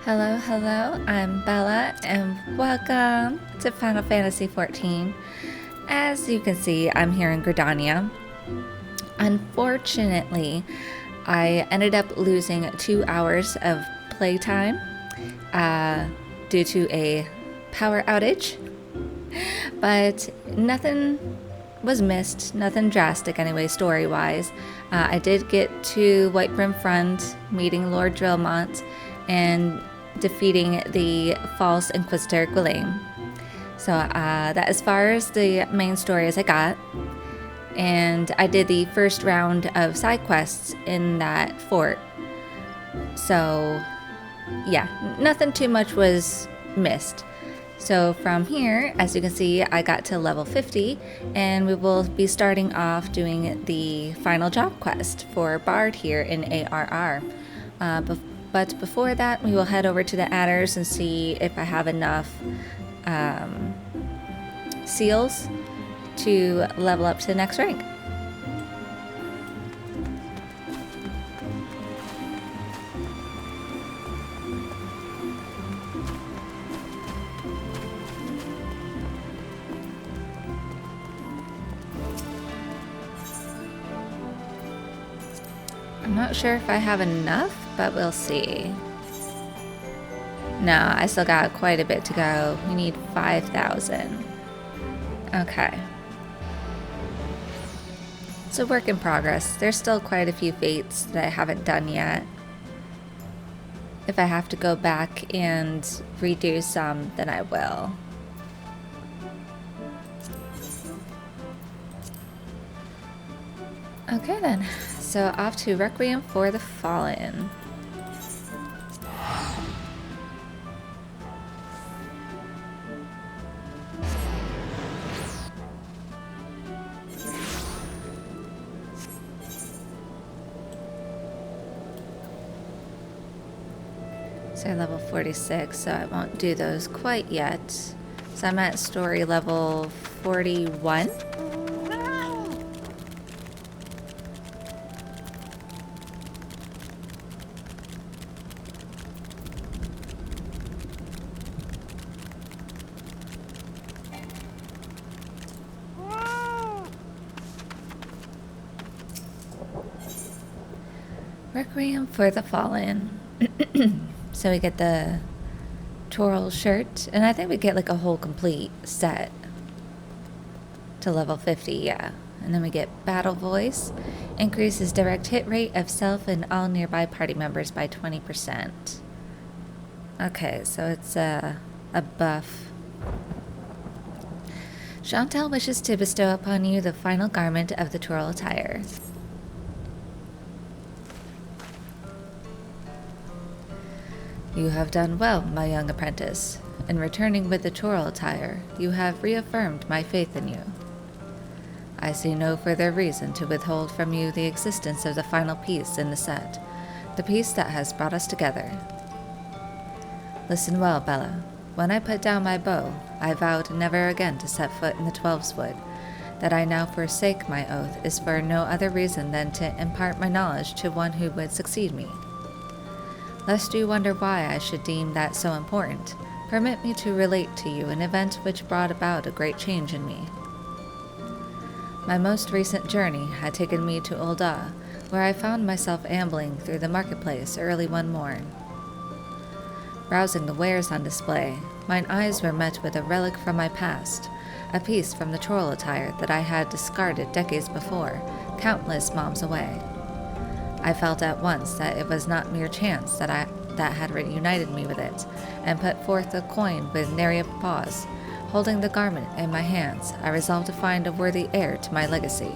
Hello, hello, I'm Bella, and welcome to Final Fantasy XIV. As you can see, I'm here in Gridania. Unfortunately, I ended up losing 2 hours of playtime due to a power outage, but nothing was missed, nothing drastic anyway, story-wise. I did get to Whitebrim Front, meeting Lord Drillmont, and defeating the false Inquisitor Gwylane. So that as far as the main story as I got. And I did the first round of side quests in that fort. So yeah, nothing too much was missed. So from here, as you can see, I got to level 50, and we will be starting off doing the final job quest for Bard here in ARR. But before that, we will head over to the adders and see if I have enough seals to level up to the next rank. I'm not sure if I have enough, but we'll see. No, I still got quite a bit to go. We need 5,000. Okay. It's a work in progress. There's still quite a few fates that I haven't done yet. If I have to go back and redo some, then I will. Okay then. So off to Requiem for the Fallen. So level 46, so I won't do those quite yet. So I'm at story level 41. Requiem for the Fallen. So we get the Toral shirt, and I think we get like a whole complete set to level 50, yeah. And then we get Battle Voice, increases direct hit rate of self and all nearby party members by 20%. Okay, so it's a buff. Chantal wishes to bestow upon you the final garment of the Toral attire. You have done well, my young apprentice. In returning with the Toral attire, you have reaffirmed my faith in you. I see no further reason to withhold from you the existence of the final piece in the set, the piece that has brought us together. Listen well, Bella. When I put down my bow, I vowed never again to set foot in the Twelveswood. That I now forsake my oath is for no other reason than to impart my knowledge to one who would succeed me. Lest you wonder why I should deem that so important, permit me to relate to you an event which brought about a great change in me. My most recent journey had taken me to Ul'dah, where I found myself ambling through the marketplace early one morn. Browsing the wares on display, mine eyes were met with a relic from my past, a piece from the Toral attire that I had discarded decades before, countless moms away. I felt at once that it was not mere chance that had reunited me with it, and put forth a coin with nary a pause. Holding the garment in my hands, I resolved to find a worthy heir to my legacy.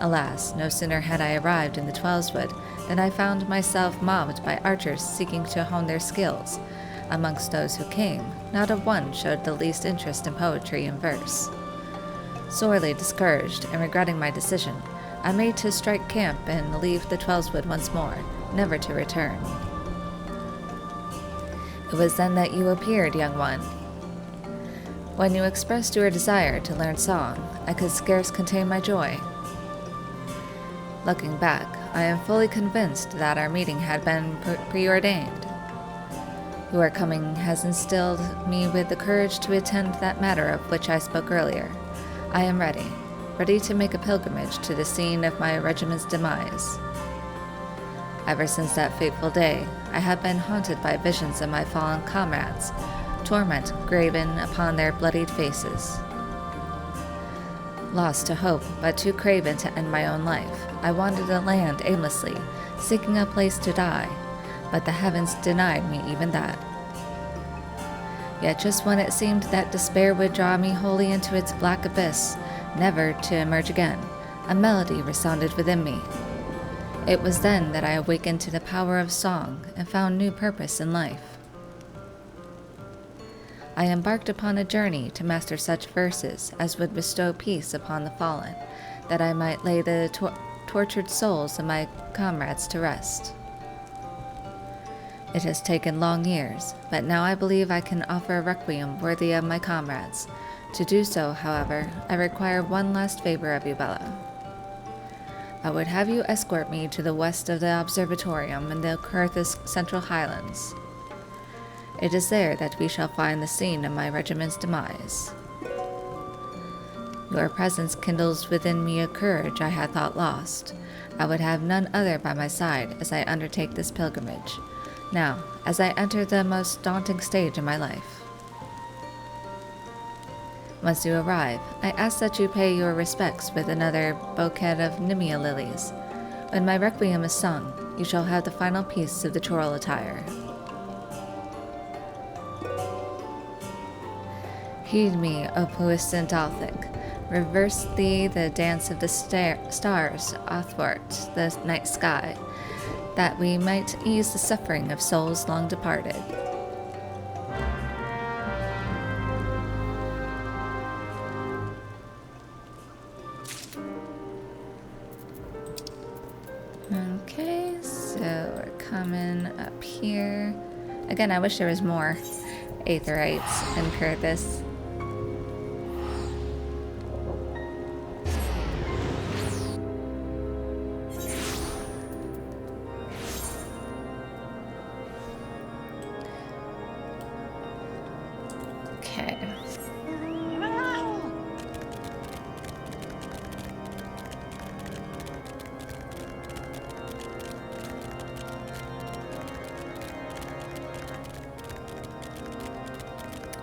Alas, no sooner had I arrived in the Twelveswood than I found myself mobbed by archers seeking to hone their skills. Amongst those who came, not a one showed the least interest in poetry and verse. Sorely discouraged and regretting my decision, I made to strike camp and leave the Twelveswood once more, never to return. It was then that you appeared, young one. When you expressed your desire to learn song, I could scarce contain my joy. Looking back, I am fully convinced that our meeting had been preordained. Your coming has instilled me with the courage to attend that matter of which I spoke earlier. I am ready to make a pilgrimage to the scene of my regiment's demise. Ever since that fateful day, I have been haunted by visions of my fallen comrades, torment graven upon their bloodied faces. Lost to hope, but too craven to end my own life, I wandered the land aimlessly, seeking a place to die, but the heavens denied me even that. Yet just when it seemed that despair would draw me wholly into its black abyss, never to emerge again, a melody resounded within me. It was then that I awakened to the power of song and found new purpose in life. I embarked upon a journey to master such verses as would bestow peace upon the fallen, that I might lay the tortured souls of my comrades to rest. It has taken long years, but now I believe I can offer a requiem worthy of my comrades. To do so, however, I require one last favor of you, Bella. I would have you escort me to the west of the observatorium in the Carthus Central Highlands. It is there that we shall find the scene of my regiment's demise. Your presence kindles within me a courage I had thought lost. I would have none other by my side as I undertake this pilgrimage, now, as I enter the most daunting stage of my life. Once you arrive, I ask that you pay your respects with another bouquet of Nimia lilies. When my requiem is sung, you shall have the final piece of the choral attire. Heed me, O puissant Althic. Reverse thee the dance of the stars athwart the night sky, that we might ease the suffering of souls long departed. Okay, so we're coming up here. Again, I wish there was more Aetherites in Carthus. Okay.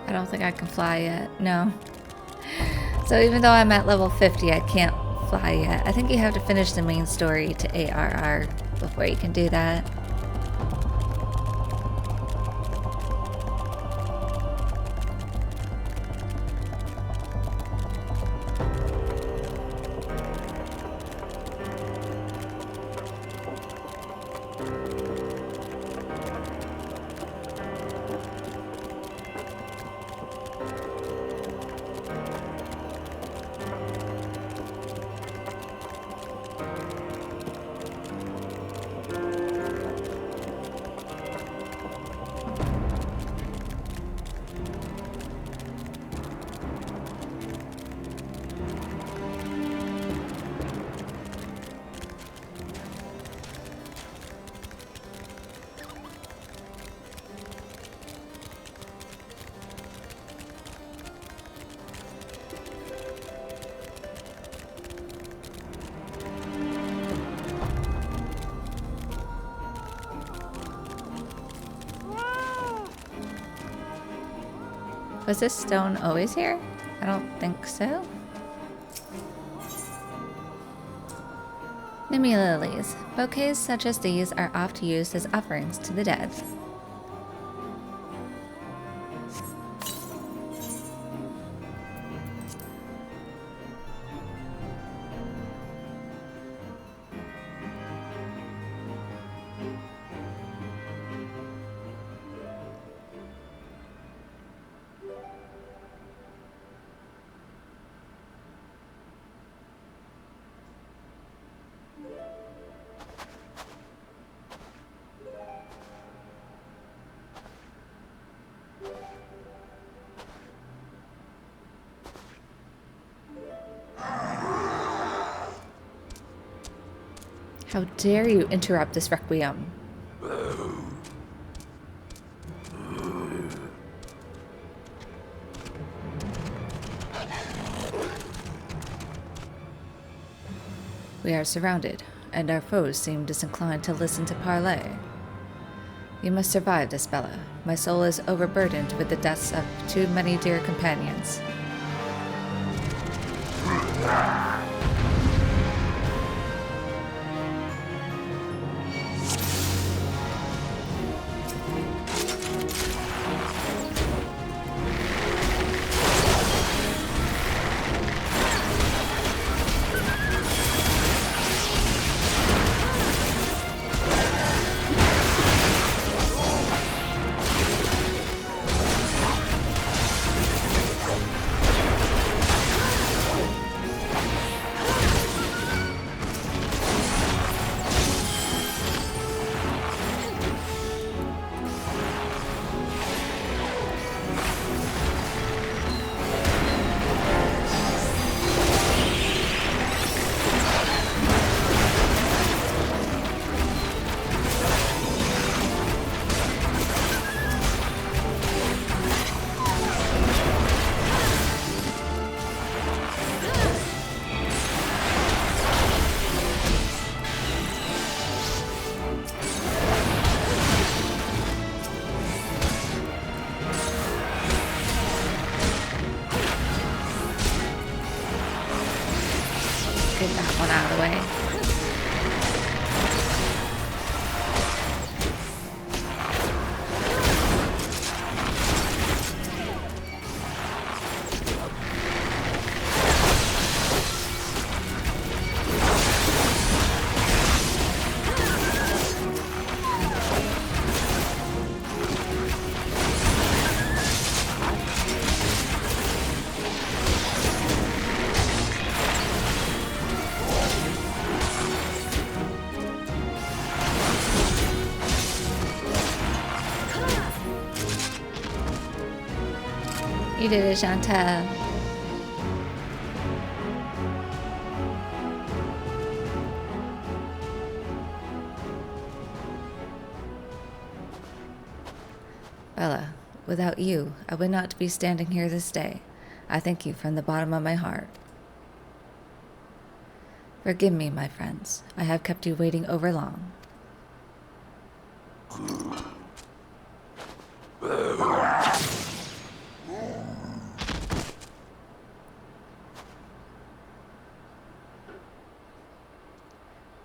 I don't think I can fly yet. No. So even though I'm at level 50, I can't fly yet. I think you have to finish the main story to ARR before you can do that. Was this stone always here? I don't think so. Nimia lilies. Bouquets such as these are oft used as offerings to the dead. How dare you interrupt this requiem? We are surrounded, and our foes seem disinclined to listen to parley. You must survive this, Bella. My soul is overburdened with the deaths of too many dear companions. Get that one out of the way. You did it, Chantal. Bella, without you, I would not be standing here this day. I thank you from the bottom of my heart. Forgive me, my friends. I have kept you waiting over long.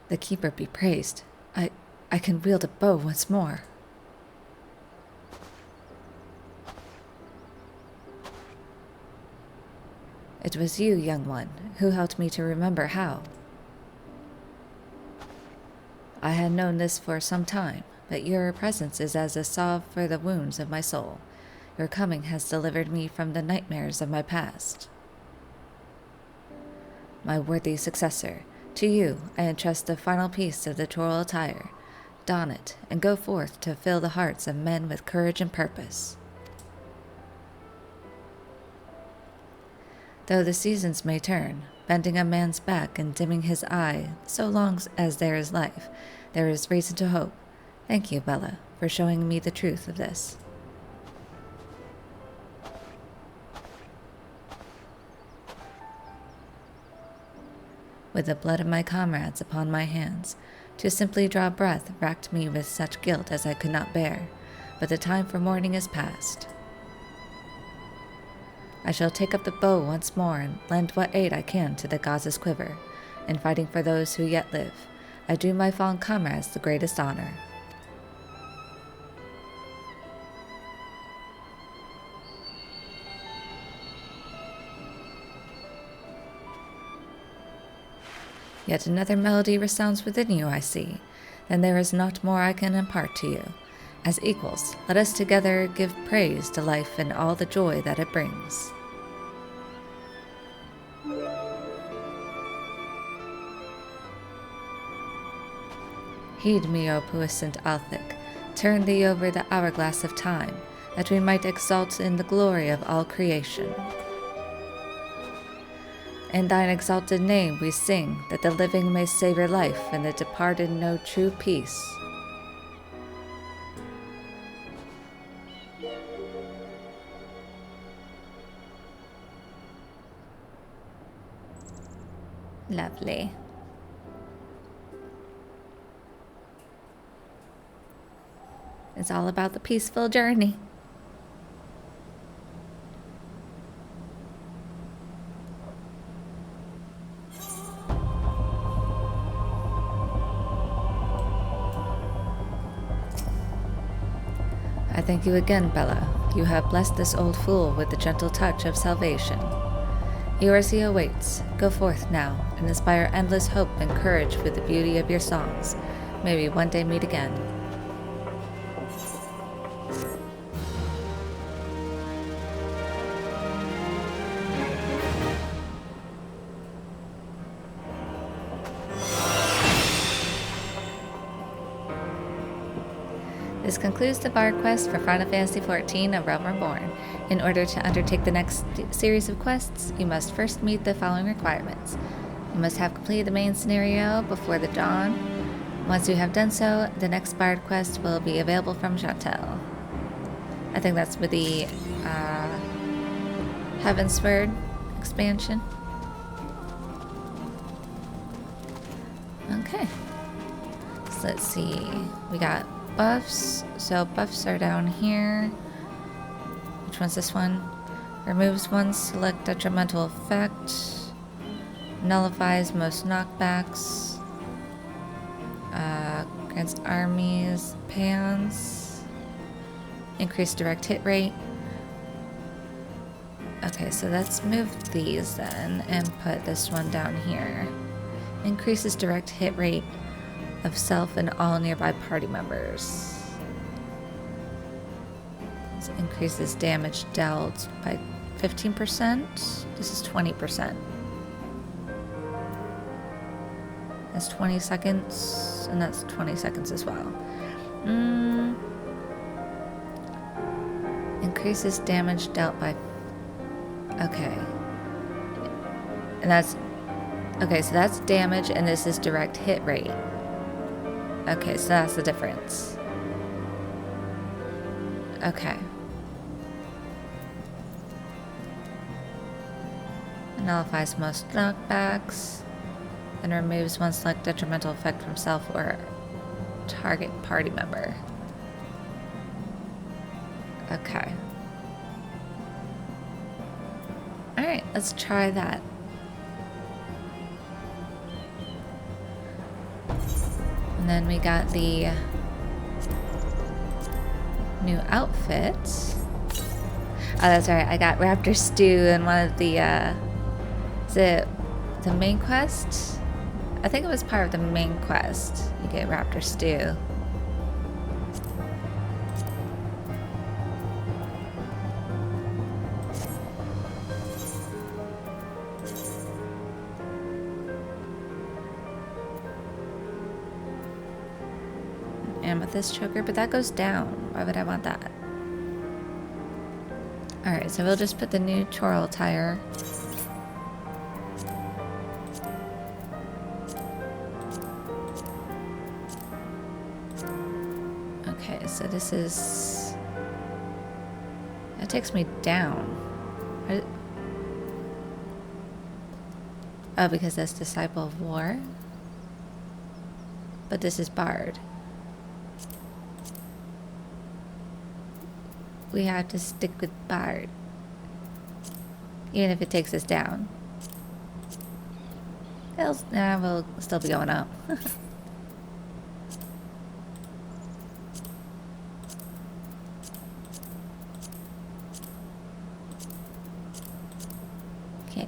The Keeper be praised. I can wield a bow once more. It was you, young one, who helped me to remember how. I had known this for some time, but your presence is as a salve for the wounds of my soul. Your coming has delivered me from the nightmares of my past. My worthy successor, to you I entrust the final piece of the choral attire. Don it, and go forth to fill the hearts of men with courage and purpose. Though the seasons may turn, bending a man's back and dimming his eye, so long as there is life, there is reason to hope. Thank you, Bella, for showing me the truth of this. With the blood of my comrades upon my hands, to simply draw breath racked me with such guilt as I could not bear, but the time for mourning is past. I shall take up the bow once more and lend what aid I can to the goddess' quiver. In fighting for those who yet live, I do my fallen comrades the greatest honor. Yet another melody resounds within you, I see. Then there is naught more I can impart to you. As equals, let us together give praise to life and all the joy that it brings. Heed me, O puissant Althic, turn thee over the hourglass of time, that we might exalt in the glory of all creation. In thine exalted name we sing, that the living may savor life and the departed know true peace. Lovely. It's all about the peaceful journey. I thank you again, Bella. You have blessed this old fool with the gentle touch of salvation. Yours he awaits. Go forth now, and inspire endless hope and courage with the beauty of your songs. May we one day meet again. This concludes the Bard quest for Final Fantasy XIV: A Realm Reborn. In order to undertake the next series of quests, you must first meet the following requirements. You must have completed the main scenario before the dawn. Once you have done so, the next Bard quest will be available from Chantel. I think that's with the Heavensward expansion. Okay. So let's see. We got buffs. So buffs are down here. Which one's this one? Removes one select detrimental effect. Nullifies most knockbacks. Grants armies pans. Increased direct hit rate. Okay, so let's move these then and put this one down here. Increases direct hit rate of self and all nearby party members. This increases damage dealt by 15%. This is 20%. That's 20 seconds, and that's 20 seconds as well. Increases damage dealt by... Okay. And that's... Okay, so that's damage, and this is direct hit rate. Okay, so that's the difference. Okay. Nullifies most knockbacks. And removes one select detrimental effect from self or target party member. Okay. Alright, let's try that. And then we got the new outfit. Oh, that's right. I got Raptor Stew in one of the, is it the main quest? I think it was part of the main quest. You get Raptor Stew. Amethyst choker, but that goes down. Why would I want that? Alright, so we'll just put the new Choral tire. Okay, so this is... That takes me down. Oh, because that's Disciple of War. But this is Bard. We have to stick with Bard. Even if it takes us down. We'll still be going up. Okay.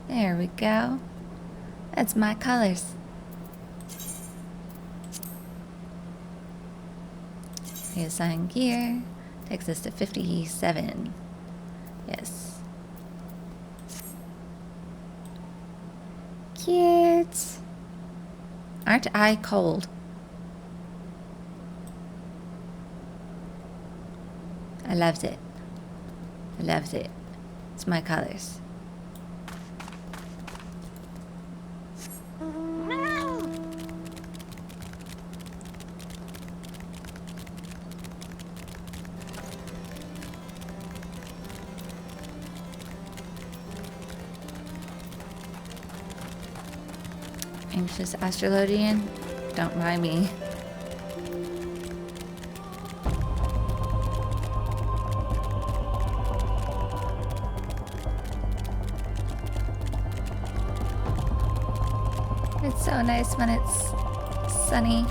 There we go. That's my colors. Reassign gear. Takes us to 57. Yes. Cute. Aren't I cold? I loved it. I loved it. It's my colors. Anxious Astrolodian, don't mind me. So nice when it's sunny.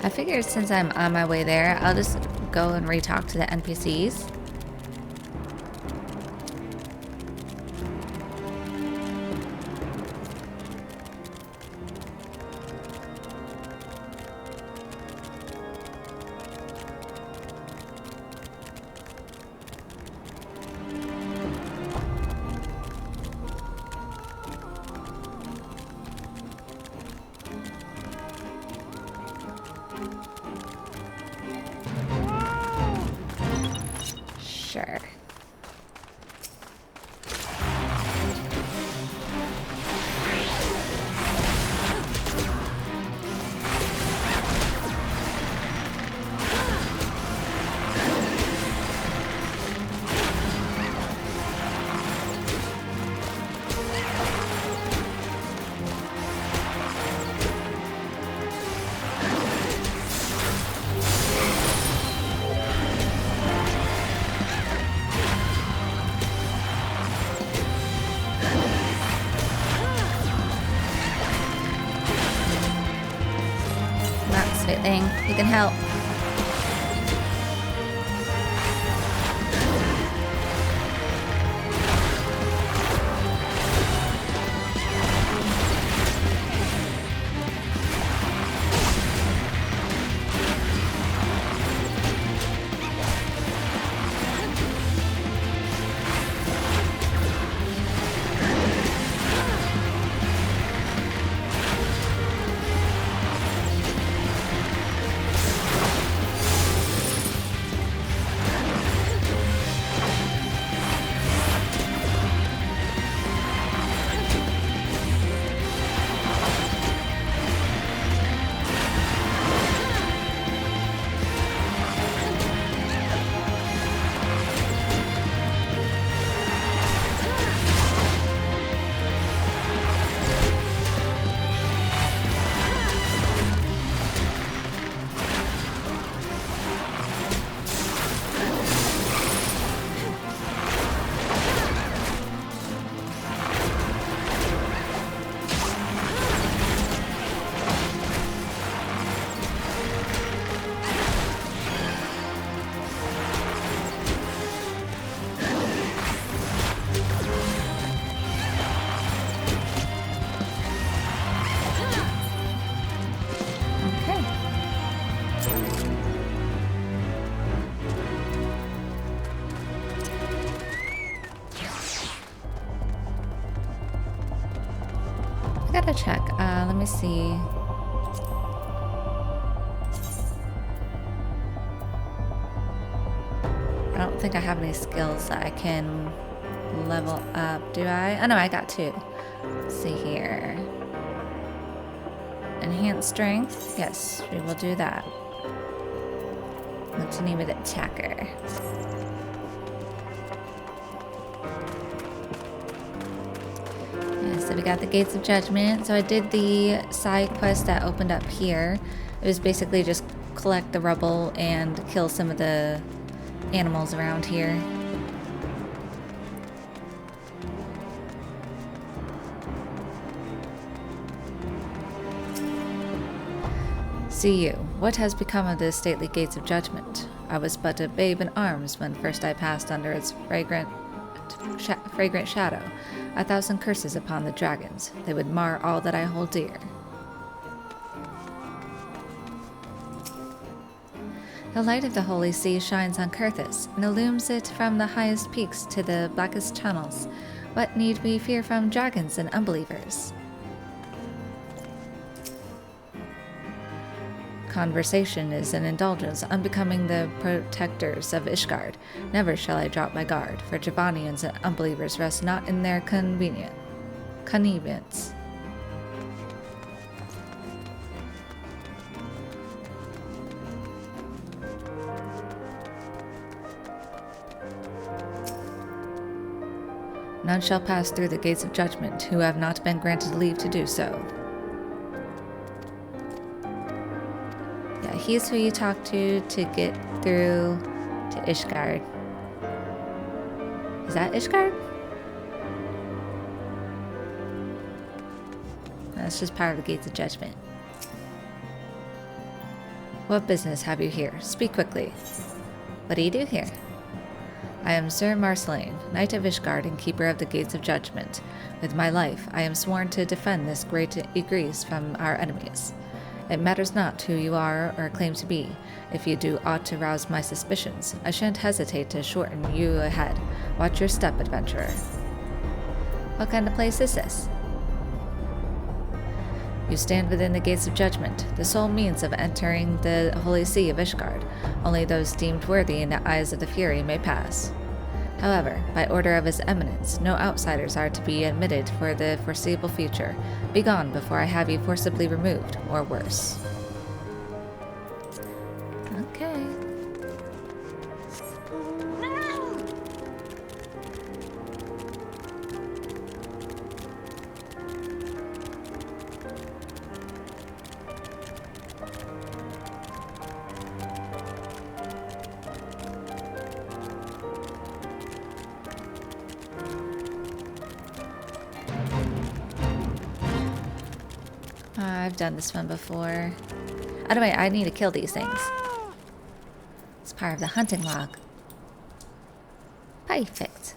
I figured since I'm on my way there, I'll just go and re-talk to the NPCs. Sure. Sweet thing, you can help. I gotta check. Let me see. I don't think I have any skills that I can level up, do I? Oh no, I got 2. Let's see here. Enhanced strength. Yes, we will do that. Continue with attacker. So we got the Gates of Judgment. So I did the side quest that opened up here. It was basically just collect the rubble and kill some of the animals around here. See you. What has become of the stately Gates of Judgment? I was but a babe in arms when first I passed under its fragrant shadow. 1,000 curses upon the dragons. They would mar all that I hold dear. The light of the holy sea shines on Kurthus and illumes it from the highest peaks to the blackest tunnels. What need we fear from dragons and unbelievers? Conversation is an indulgence unbecoming the protectors of Ishgard. Never shall I drop my guard, for Javanians and unbelievers rest not in their connivance. None shall pass through the gates of judgment who have not been granted leave to do so. Yeah, he's who you talk to get through to Ishgard. Is that Ishgard? That's just part of the gates of judgment. What business have you here? Speak quickly. What do you do here? I am Sir Marceline, Knight of Ishgard and Keeper of the Gates of Judgment. With my life, I am sworn to defend this great Greece from our enemies. It matters not who you are or claim to be. If you do aught to rouse my suspicions, I shan't hesitate to shorten you ahead. Watch your step, adventurer. What kind of place is this? You stand within the gates of judgment, the sole means of entering the holy see of Ishgard. Only those deemed worthy in the eyes of the Fury may pass. However, by order of His Eminence, no outsiders are to be admitted for the foreseeable future. Begone before I have you forcibly removed, or worse. Okay. I've done this one before. Oh, wait, I need to kill these things. It's part of the hunting log. Perfect.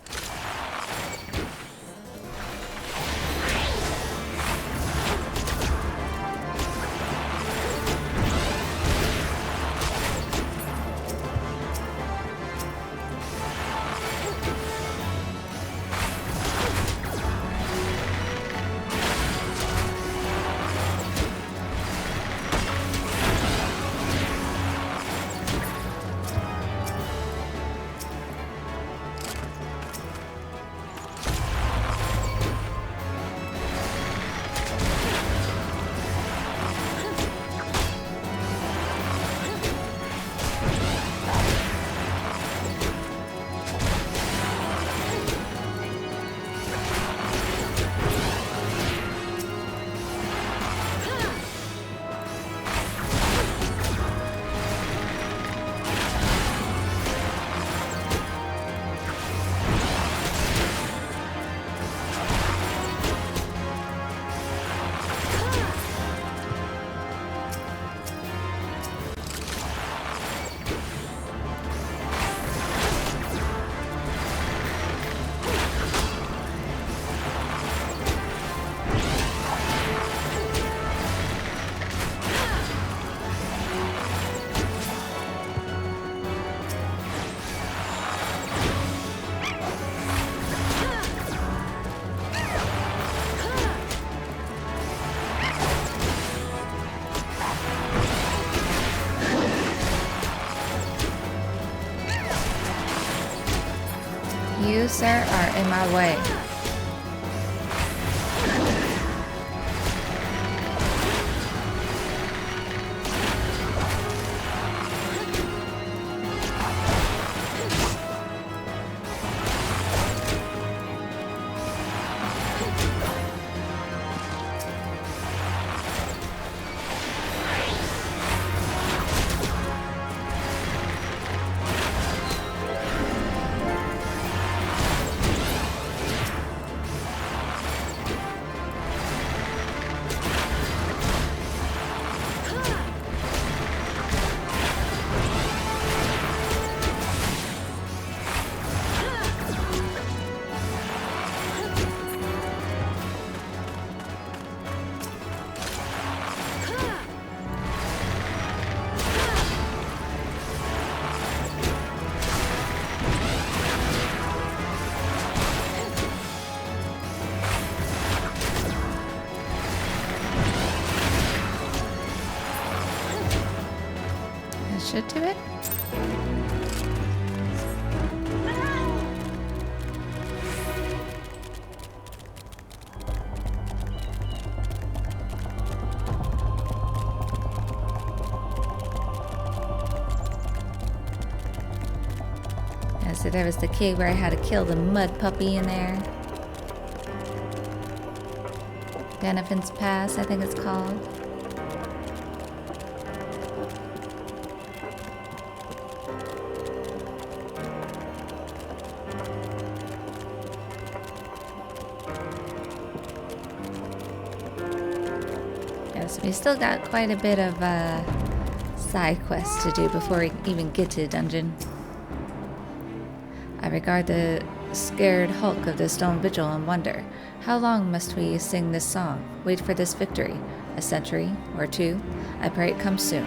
You, sir, are in my way. Should do it. Yeah, so there was the cave where I had to kill the mud puppy in there. Benefits Pass, I think it's called. Yes, we still got quite a bit of side quests to do before we even get to the dungeon. I regard the scared hulk of the stone vigil and wonder, how long must we sing this song, wait for this victory? A century or two? I pray it comes soon.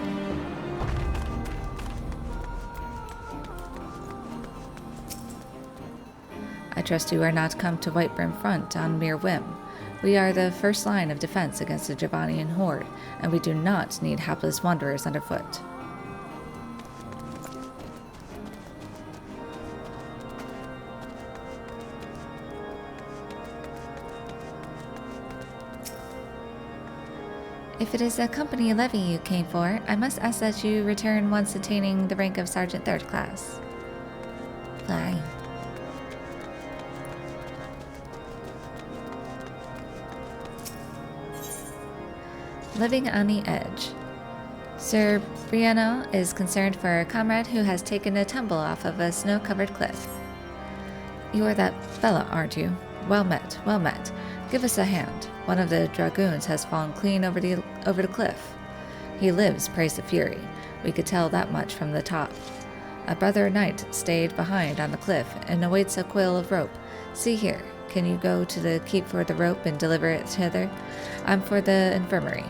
I trust you are not come to Whitebrim Front on mere whim. We are the first line of defense against the Javanian horde, and we do not need hapless wanderers underfoot. If it is a company levy you came for, I must ask that you return once attaining the rank of Sergeant 3rd Class. Fly. Living on the edge. Sir Brianna is concerned for a comrade who has taken a tumble off of a snow-covered cliff. You are that fella, aren't you? Well met, well met. Give us a hand. One of the dragoons has fallen clean over the cliff. He lives, praise the fury. We could tell that much from the top. A brother knight stayed behind on the cliff and awaits a coil of rope. See here, can you go to the keep for the rope and deliver it hither? I'm for the infirmary.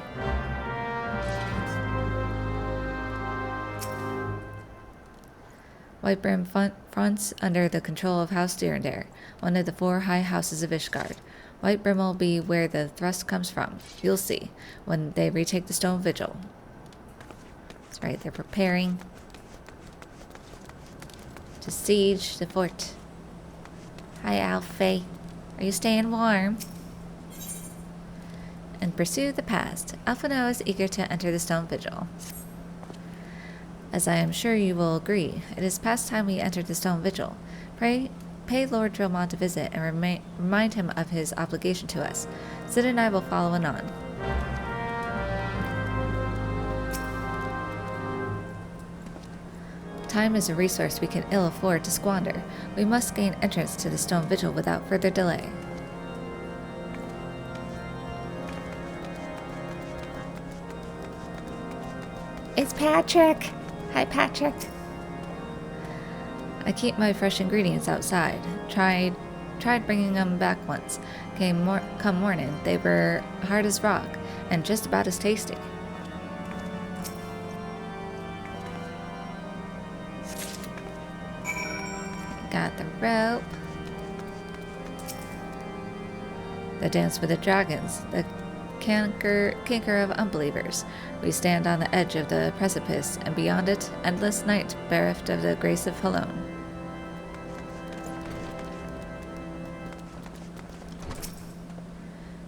Whitebrim fronts under the control of House Durandare, one of the 4 high houses of Ishgard. Whitebrim will be where the thrust comes from. You'll see, when they retake the stone vigil. That's right, they're preparing to siege the fort. Hi, Alfie. Are you staying warm? And pursue the past. Alphino is eager to enter the stone vigil. As I am sure you will agree, it is past time we entered the stone vigil. Pray, pay Lord Dromont a visit and remind him of his obligation to us. Sid and I will follow anon. Time is a resource we can ill afford to squander. We must gain entrance to the stone vigil without further delay. It's Patrick! Hi, Patrick. I keep my fresh ingredients outside. Tried bringing them back once. Come morning, they were hard as rock and just about as tasty. Got the rope. The dance with the dragons. The canker of unbelievers. We stand on the edge of the precipice, and beyond it, endless night bereft of the grace of Halone.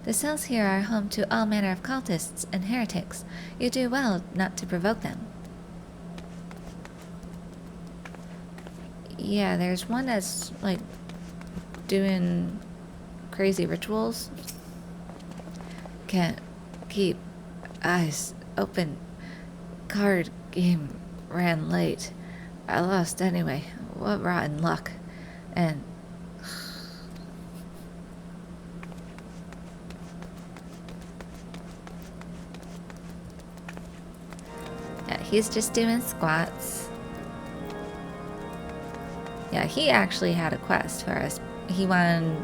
The cells here are home to all manner of cultists and heretics. You do well not to provoke them. Yeah, there's one that's, like, doing crazy rituals. Can't keep eyes open. Card game ran late. I lost anyway. What rotten luck. And yeah, he's just doing squats. Yeah, he actually had a quest for us. He wanted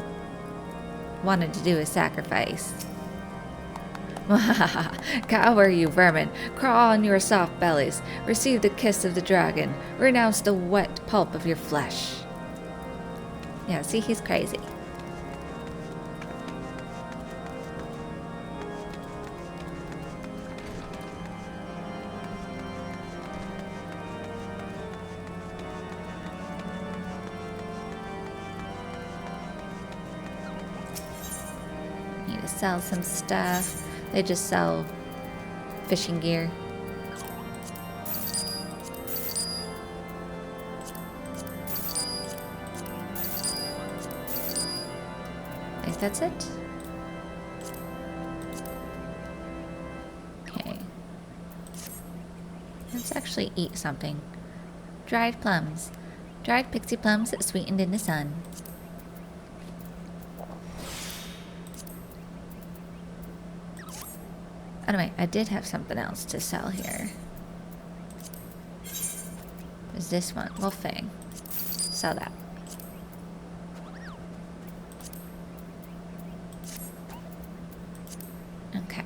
to do a sacrifice. Cower, you vermin! Crawl on your soft bellies! Receive the kiss of the dragon! Renounce the wet pulp of your flesh! Yeah, see, he's crazy. Need to sell some stuff. They just sell fishing gear. I think that's it. Let's actually eat something. Dried plums. Dried pixie plums sweetened in the sun. Anyway, I did have something else to sell here. Is this one? Wolfang. Sell that. Okay.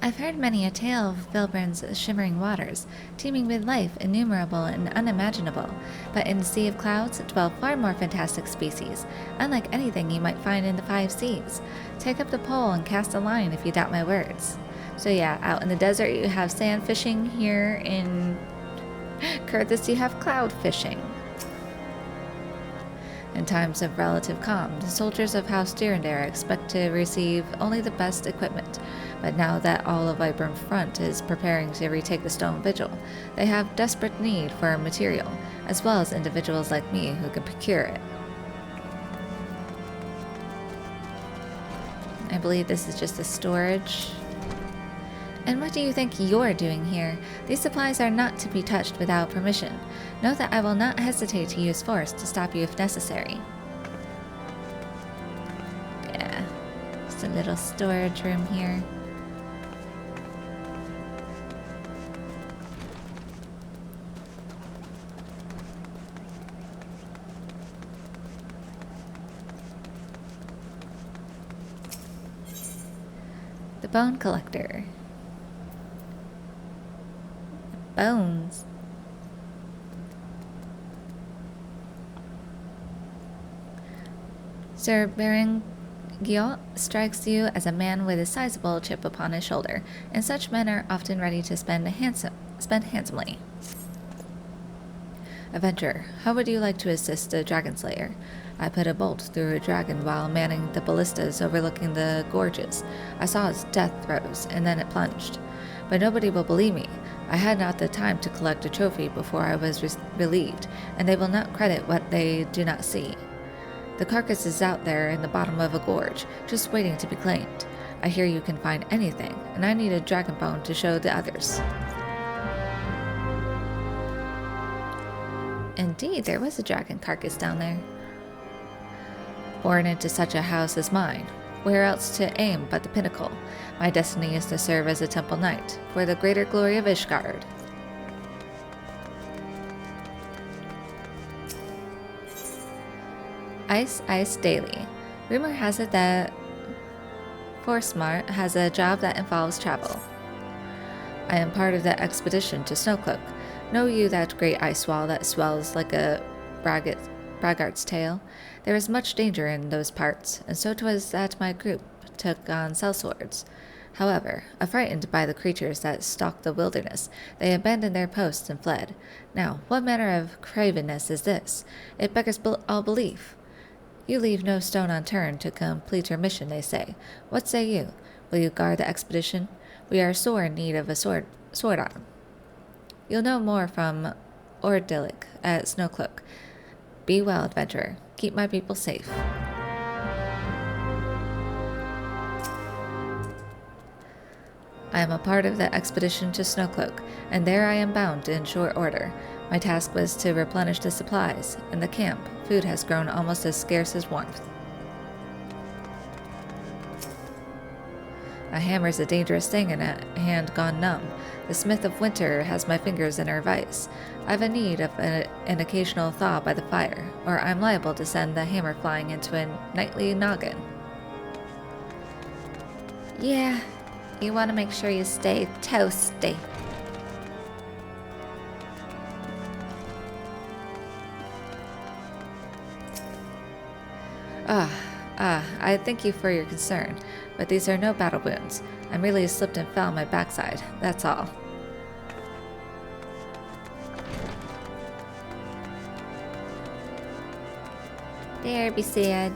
I've heard many a tale of Vilburn's shimmering waters, teeming with life innumerable and unimaginable, but in the Sea of Clouds dwell far more fantastic species, unlike anything you might find in the Five Seas. Take up the pole and cast a line if you doubt my words. So yeah, out in the desert you have sand fishing, here in Kurthis you have cloud fishing. In times of relative calm, the soldiers of House Durandare expect to receive only the best equipment, but now that all of Vibram Front is preparing to retake the Stone Vigil, they have desperate need for material, as well as individuals like me who can procure it. I believe this is just a storage. And what do you think you're doing here? These supplies are not to be touched without permission. Know that I will not hesitate to use force to stop you if necessary. Yeah, just a little storage room here. The Bone Collector. Bones. Sir Berengiot strikes you as a man with a sizable chip upon his shoulder, and such men are often ready to spend handsomely. Adventurer, how would you like to assist a dragon slayer? I put a bolt through a dragon while manning the ballistas overlooking the gorges. I saw its death throes, and then it plunged. But nobody will believe me. I had not the time to collect a trophy before I was relieved, and they will not credit what they do not see. The carcass is out there in the bottom of a gorge, just waiting to be claimed. I hear you can find anything, and I need a dragon bone to show the others. Indeed, there was a dragon carcass down there. Born into such a house as mine, where else to aim but the pinnacle? My destiny is to serve as a temple knight, for the greater glory of Ishgard. Ice Daily. Rumor has it that Forsmart has a job that involves travel. I am part of the expedition to Snowcloak. Know you that great ice wall that swells like a braggart's tail? There is much danger in those parts, and so 'twas that my group took on sellswords. However, affrighted by the creatures that stalk the wilderness, they abandoned their posts and fled. Now, what manner of cravenness is this? It beggars all belief. You leave no stone unturned to complete your mission, they say. What say you? Will you guard the expedition? We are sore in need of a sword arm. You'll know more from Ordilic at Snowcloak. Be well, adventurer. Keep my people safe. I am a part of the expedition to Snowcloak, and there I am bound in short order. My task was to replenish the supplies. In the camp, food has grown almost as scarce as warmth. A hammer's a dangerous thing in a hand gone numb. The smith of winter has my fingers in her vice. I've a need of an occasional thaw by the fire, or I'm liable to send the hammer flying into a nightly noggin. Yeah, you want to make sure you stay toasty. I thank you for your concern, but these are no battle wounds. I merely slipped and fell on my backside, that's all. There be sad.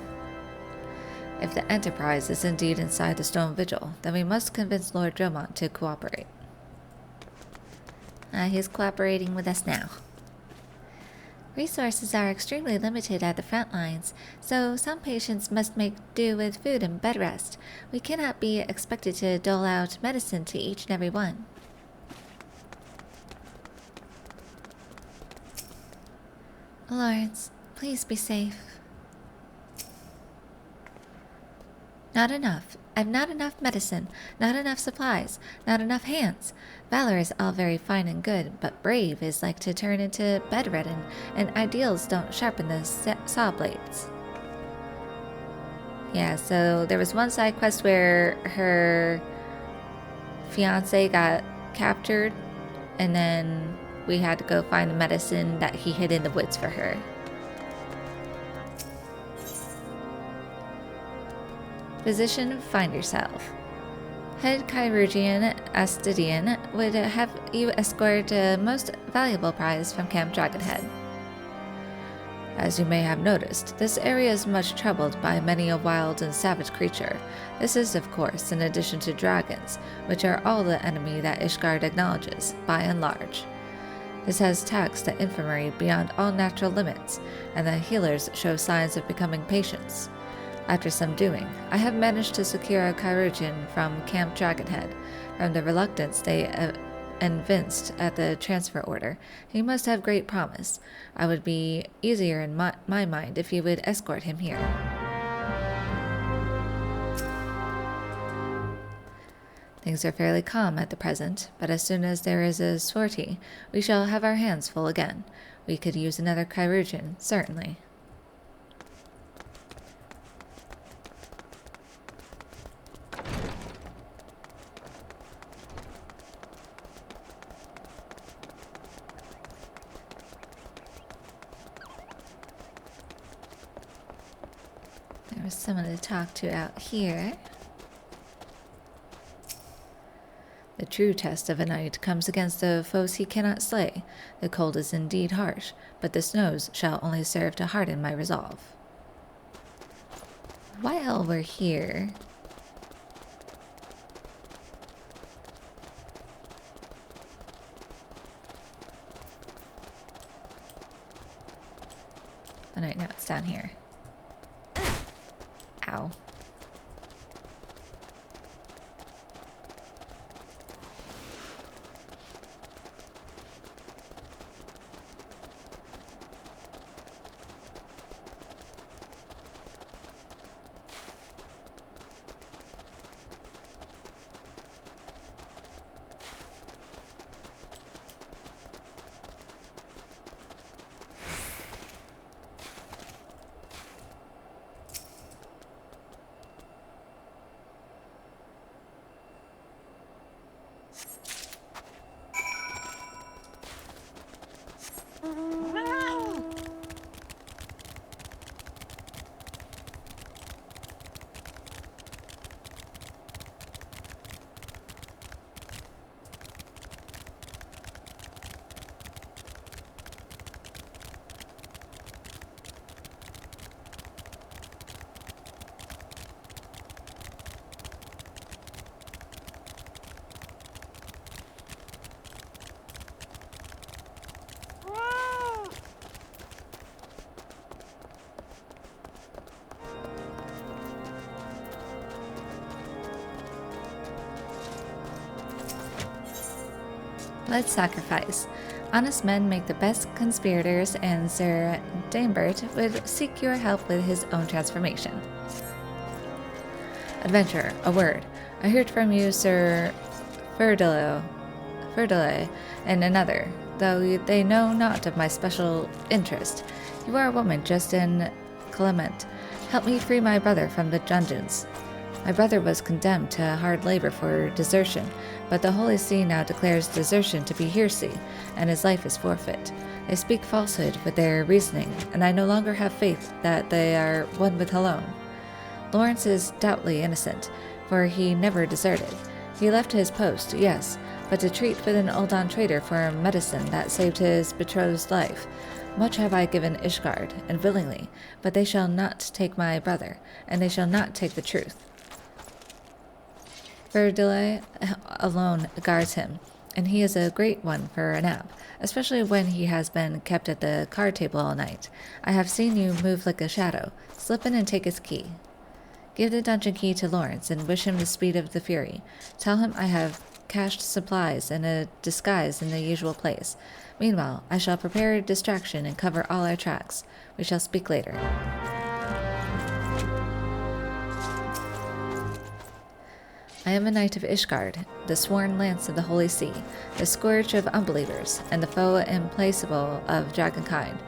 If the Enterprise is indeed inside the Stone Vigil, then we must convince Lord Dromont to cooperate. He's cooperating with us now. Resources are extremely limited at the front lines, so some patients must make do with food and bed rest. We cannot be expected to dole out medicine to each and every one. Lawrence, please be safe. Not enough. I've not enough medicine, not enough supplies, not enough hands. Valor is all very fine and good, but brave is like to turn into bedridden, and ideals don't sharpen the saw blades. Yeah, so there was one side quest where her fiance got captured, and then we had to go find the medicine that he hid in the woods for her. Physician, find yourself. Head Chirurgian Astidian would have you escort a most valuable prize from Camp Dragonhead. As you may have noticed, this area is much troubled by many a wild and savage creature. This is, of course, in addition to dragons, which are all the enemy that Ishgard acknowledges, by and large. This has taxed the infirmary beyond all natural limits, and the healers show signs of becoming patients. After some doing, I have managed to secure a chirurgeon from Camp Dragonhead. From the reluctance they evinced at the transfer order, he must have great promise. I would be easier in my mind if you would escort him here. Things are fairly calm at the present, but as soon as there is a sortie, we shall have our hands full again. We could use another chirurgeon, certainly. There was someone to talk to out here. The true test of a knight comes against the foes he cannot slay. The cold is indeed harsh, but the snows shall only serve to harden my resolve. While we're here... Oh, no, it's down here. Ow. Let's sacrifice. Honest men make the best conspirators, and Sir Dambert would seek your help with his own transformation. Adventurer, a word. I heard from you, Sir Ferdile, and another, though they know not of my special interest. You are a woman just and clement. Help me free my brother from the dungeons. My brother was condemned to hard labor for desertion, but the Holy See now declares desertion to be heresy, and his life is forfeit. They speak falsehood with their reasoning, and I no longer have faith that they are one with Halone. Lawrence is doubtly innocent, for he never deserted. He left his post, yes, but to treat with an Uldan traitor for medicine that saved his betrothed's life. Much have I given Ishgard, and willingly, but they shall not take my brother, and they shall not take the truth. Verdile alone guards him. and he is a great one for a nap, especially when he has been kept at the card table all night. I have seen you move like a shadow. Slip in and take his key. Give the dungeon key to Lawrence and wish him the speed of the Fury. Tell him I have cached supplies in a disguise in the usual place. Meanwhile, I shall prepare a distraction and cover all our tracks. We shall speak later. I am a knight of Ishgard, the sworn lance of the Holy See, the scourge of unbelievers, and the foe implacable of dragonkind.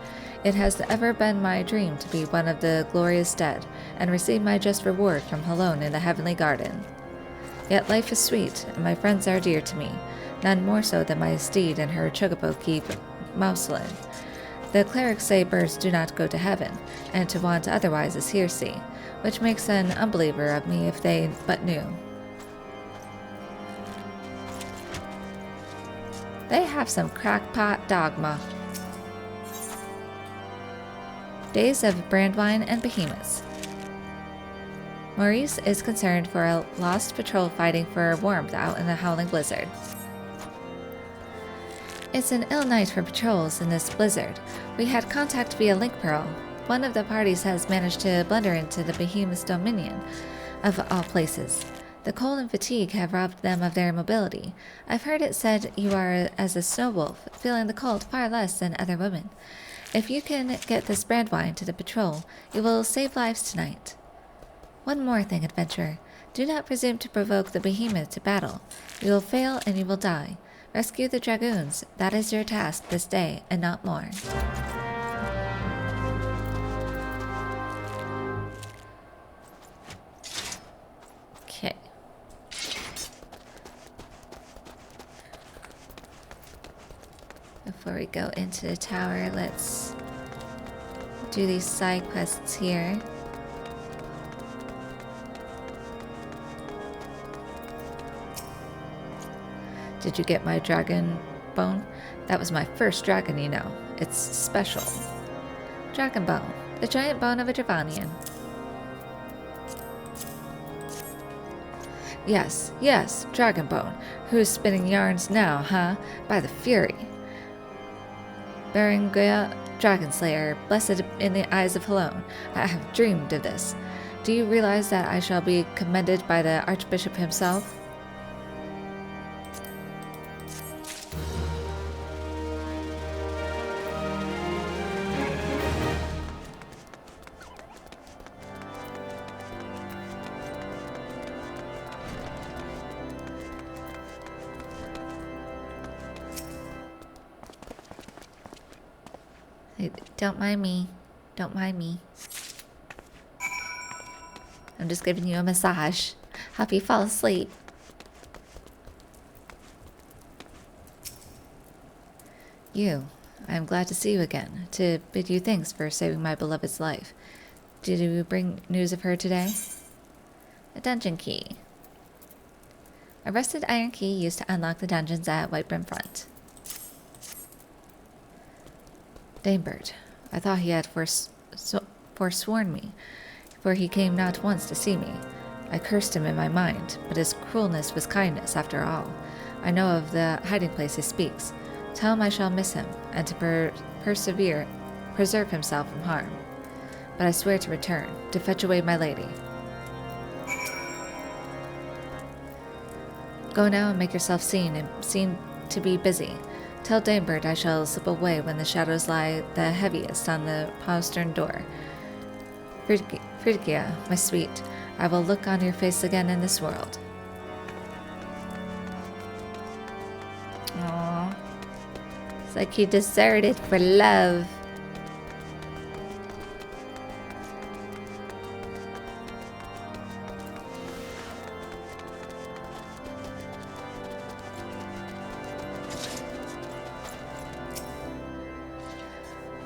It has ever been my dream to be one of the glorious dead, and receive my just reward from Helone in the heavenly garden. Yet life is sweet, and my friends are dear to me, none more so than my steed and her chocobo keep Mouselin. The clerics say birds do not go to heaven, and to want otherwise is heresy, which makes an unbeliever of me if they but knew. They have some crackpot dogma. Days of Brandywine and Behemoths. Maurice is concerned for a lost patrol fighting for warmth out in the howling blizzard. It's an ill night for patrols in this blizzard. We had contact via link pearl. One of the parties has managed to blunder into the Behemoth's dominion, of all places. The cold and fatigue have robbed them of their mobility. I've heard it said you are as a snow wolf, feeling the cold far less than other women. If you can get this Brandywine to the patrol, you will save lives tonight. One more thing, adventurer. Do not presume to provoke the Behemoth to battle. You will fail and you will die. Rescue the dragoons. That is your task this day, and not more. Okay. Before we go into the tower, let's do these side quests here. Did you get my dragon bone? That was my first dragon, you know. It's special. Dragon bone, the giant bone of a Dravanian. Yes, yes, dragon bone. Who's spinning yarns now, huh? By the Fury. Berenguer, Dragonslayer, blessed in the eyes of Helone. I have dreamed of this. Do you realize that I shall be commended by the Archbishop himself? Don't mind me. Don't mind me. I'm just giving you a massage. Help you fall asleep. I am glad to see you again, to bid you thanks for saving my beloved's life. Did you bring news of her today? A dungeon key. A rusted iron key used to unlock the dungeons at Whitebrim Front. Damebird. I thought he had forsworn me, for he came not once to see me. I cursed him in my mind, but his cruelness was kindness after all. I know of the hiding place he speaks. Tell him I shall miss him, and to preserve himself from harm. But I swear to return, to fetch away my lady. Go now and make yourself seen, and seem to be busy. Tell Damebird I shall slip away when the shadows lie the heaviest on the postern door. Frigia, my sweet, I will look on your face again in this world. Aww. It's like you deserted for love.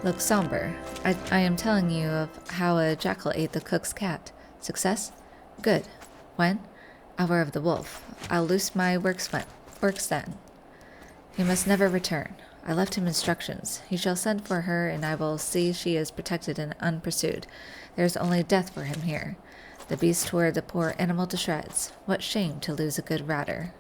Look somber. I am telling you of how a jackal ate the cook's cat. Success? Good. When? Hour of the wolf. I'll loose my works then. He must never return. I left him instructions. He shall send for her, and I will see she is protected and unpursued. There is only death for him here. The beast tore the poor animal to shreds. What shame to lose a good ratter.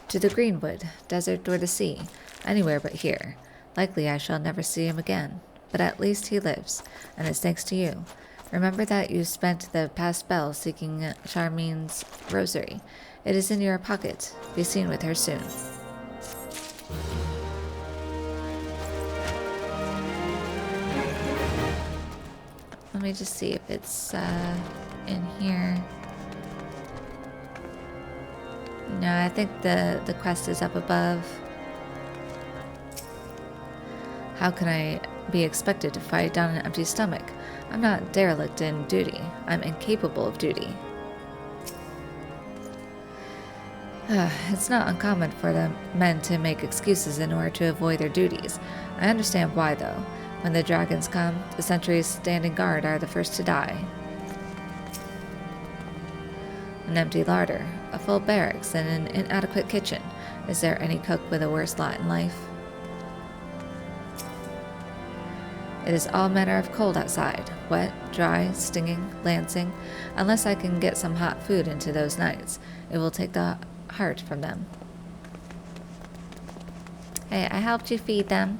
To the greenwood, desert, or the sea, anywhere but here. Likely I shall never see him again, but at least he lives, and it's thanks to you. Remember that you spent the past spell seeking Charmine's rosary. It is in your pocket. Be seen with her soon. Let me just see if it's in here. No, I think the quest is up above. How can I be expected to fight on an empty stomach? I'm not derelict in duty. I'm incapable of duty. It's not uncommon for the men to make excuses in order to avoid their duties. I understand why, though. When the dragons come, the sentries standing guard are the first to die. An empty larder, a full barracks, and an inadequate kitchen. Is there any cook with a worse lot in life? It is all manner of cold outside. Wet, dry, stinging, lancing. Unless I can get some hot food into those nights, it will take the heart from them. Hey, I helped you feed them.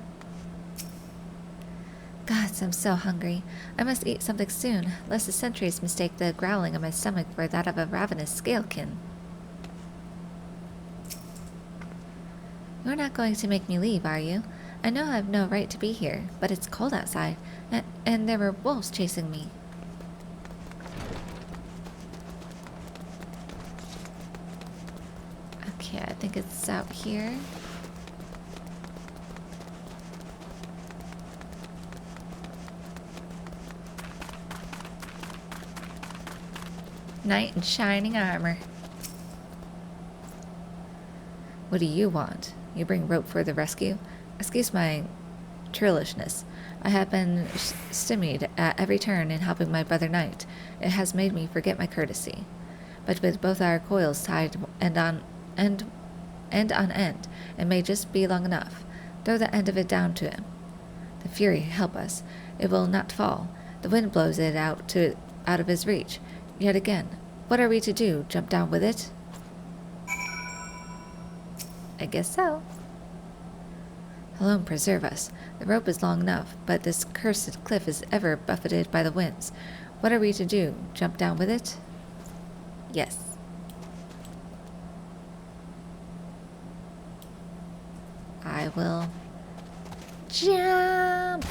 Gods, I'm so hungry. I must eat something soon, lest the sentries mistake the growling of my stomach for that of a ravenous scalekin. You're not going to make me leave, are you? I know I have no right to be here, but it's cold outside, and there were wolves chasing me. Okay, I think it's out here. Knight in shining armor. What do you want? You bring rope for the rescue? Excuse my churlishness. I have been stymied at every turn in helping my brother knight. It has made me forget my courtesy. But with both our coils tied end on end, it may just be long enough. Throw the end of it down to him. The fury help us. It will not fall. The wind blows it out of his reach. Yet again, what are we to do? Jump down with it? I guess so. Alone preserve us. The rope is long enough, but this cursed cliff is ever buffeted by the winds. What are we to do? Jump down with it? Yes. I will jump.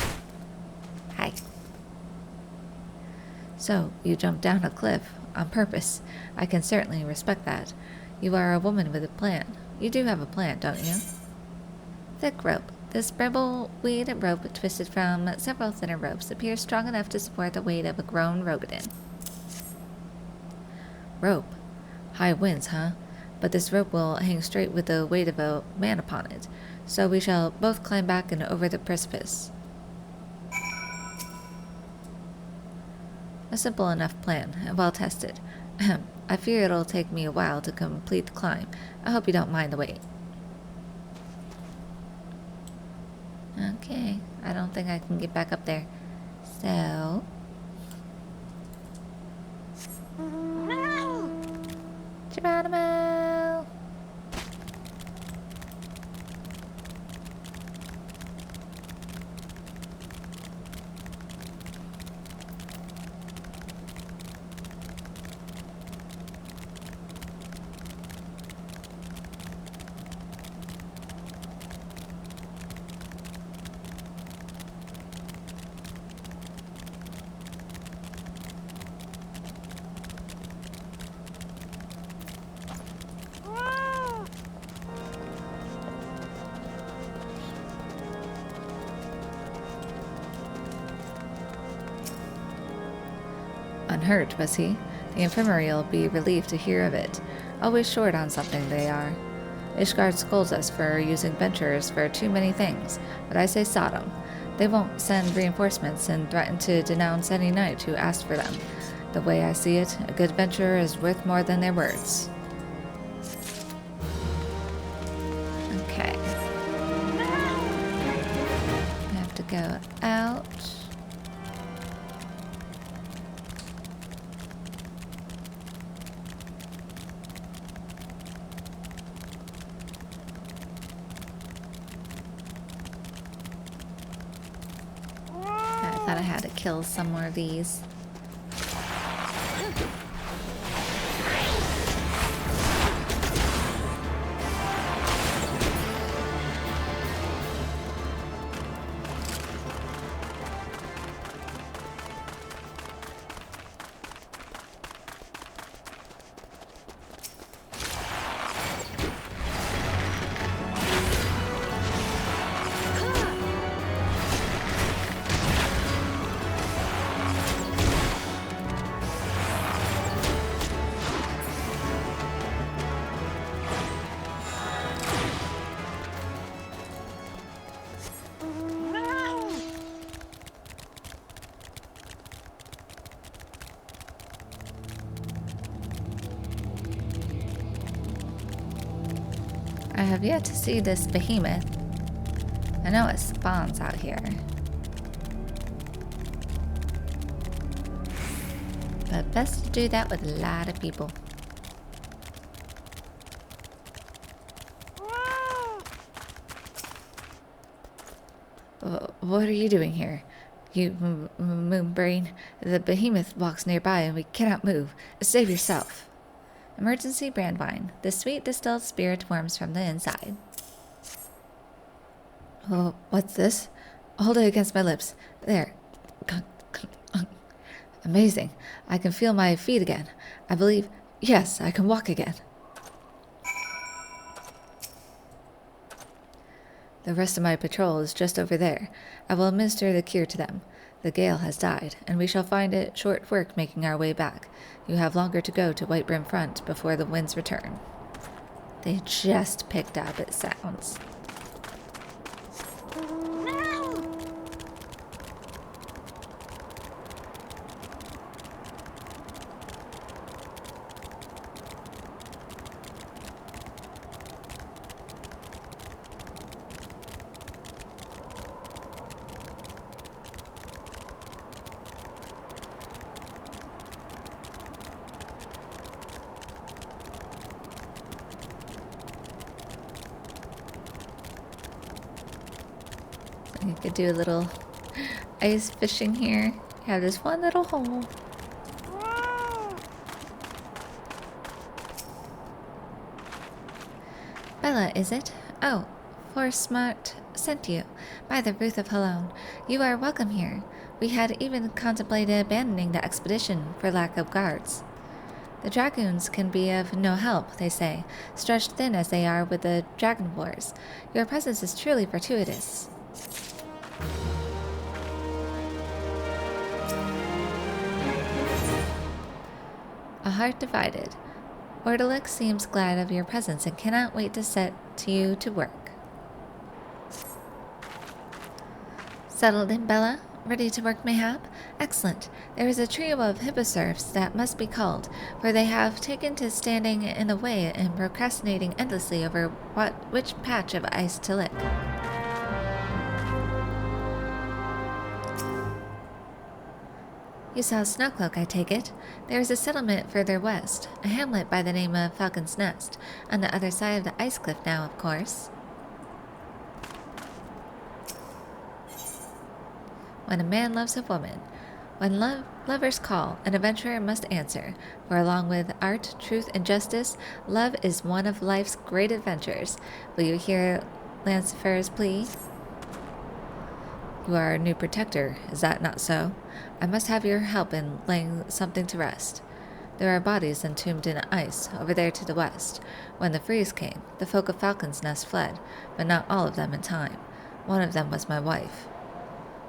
Hi. So, you jumped down a cliff on purpose. I can certainly respect that. You are a woman with a plan. You do have a plan, don't you? Thick rope. This brambleweed rope twisted from several thinner ropes appears strong enough to support the weight of a grown Rogadin. Rope. High winds, huh? But this rope will hang straight with the weight of a man upon it, so we shall both climb back and over the precipice. A simple enough plan, and well tested. I fear it'll take me a while to complete the climb. I hope you don't mind the wait. Okay, I don't think I can get back up there. So... Geronimo! Unhurt, was he? The infirmary'll be relieved to hear of it. Always short on something, they are. Ishgard scolds us for using venturers for too many things, but I say Sodom. They won't send reinforcements and threaten to denounce any knight who asks for them. The way I see it, a good venturer is worth more than their words. Okay. I have to go out. had to kill some more of these. I have yet to see this behemoth. I know it spawns out here. But best to do that with a lot of people. What are you doing here? You Moonbrain. The behemoth walks nearby and we cannot move. Save yourself. Emergency brand wine. The sweet distilled spirit warms from the inside. Oh, what's this? Hold it against my lips. There. Amazing. I can feel my feet again. I believe, yes, I can walk again. The rest of my patrol is just over there. I will administer the cure to them. The gale has died, and we shall find it short work making our way back. You have longer to go to White Brim Front before the winds return. They just picked up, it sounds. You could do a little ice fishing here. You have this one little hole. Bella, is it? Oh, Smart sent you. By the Ruth of Halone. You are welcome here. We had even contemplated abandoning the expedition for lack of guards. The dragoons can be of no help, they say, stretched thin as they are with the dragon wars. Your presence is truly fortuitous. A heart divided. Ordalic seems glad of your presence and cannot wait to set you to work. Settled in, Bella? Ready to work, mayhap? Excellent. There is a trio of hipposurfs that must be called, for they have taken to standing in the way and procrastinating endlessly over which patch of ice to lick. You saw Snowcloak, I take it. There is a settlement further west, a hamlet by the name of Falcon's Nest, on the other side of the ice cliff now, of course. When a man loves a woman, when lovers call, an adventurer must answer, for along with art, truth, and justice, love is one of life's great adventures. Will you hear Lancefar's plea? You are our new protector, is that not so? I must have your help in laying something to rest. There are bodies entombed in ice, over there to the west. When the freeze came, the folk of Falcon's Nest fled, but not all of them in time. One of them was my wife.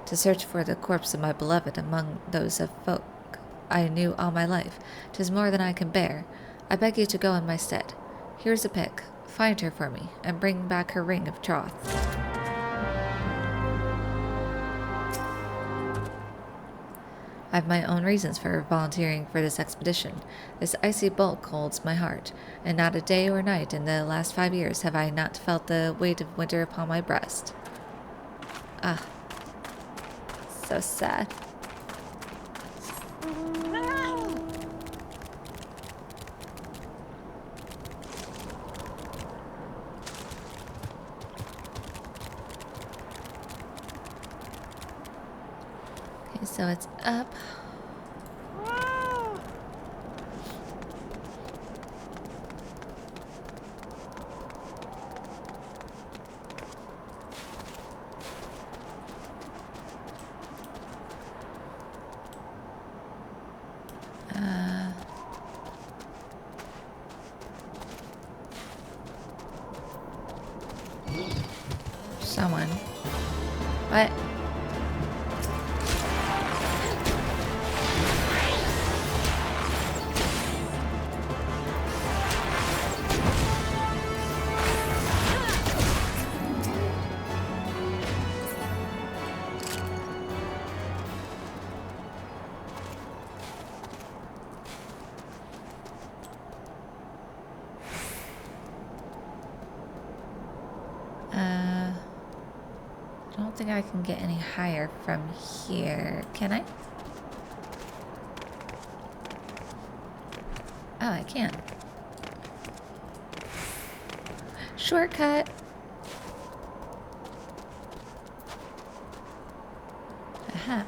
To search for the corpse of my beloved among those of folk I knew all my life, 'tis more than I can bear. I beg you to go in my stead. Here's a pick. Find her for me, and bring back her ring of troth. I have my own reasons for volunteering for this expedition. This icy bulk holds my heart, and not a day or night in the last 5 years have I not felt the weight of winter upon my breast. Ah, so sad. Okay, So it's up. Someone. What? I don't think I can get any higher from here. Can I? Oh, I can. Shortcut. Aha.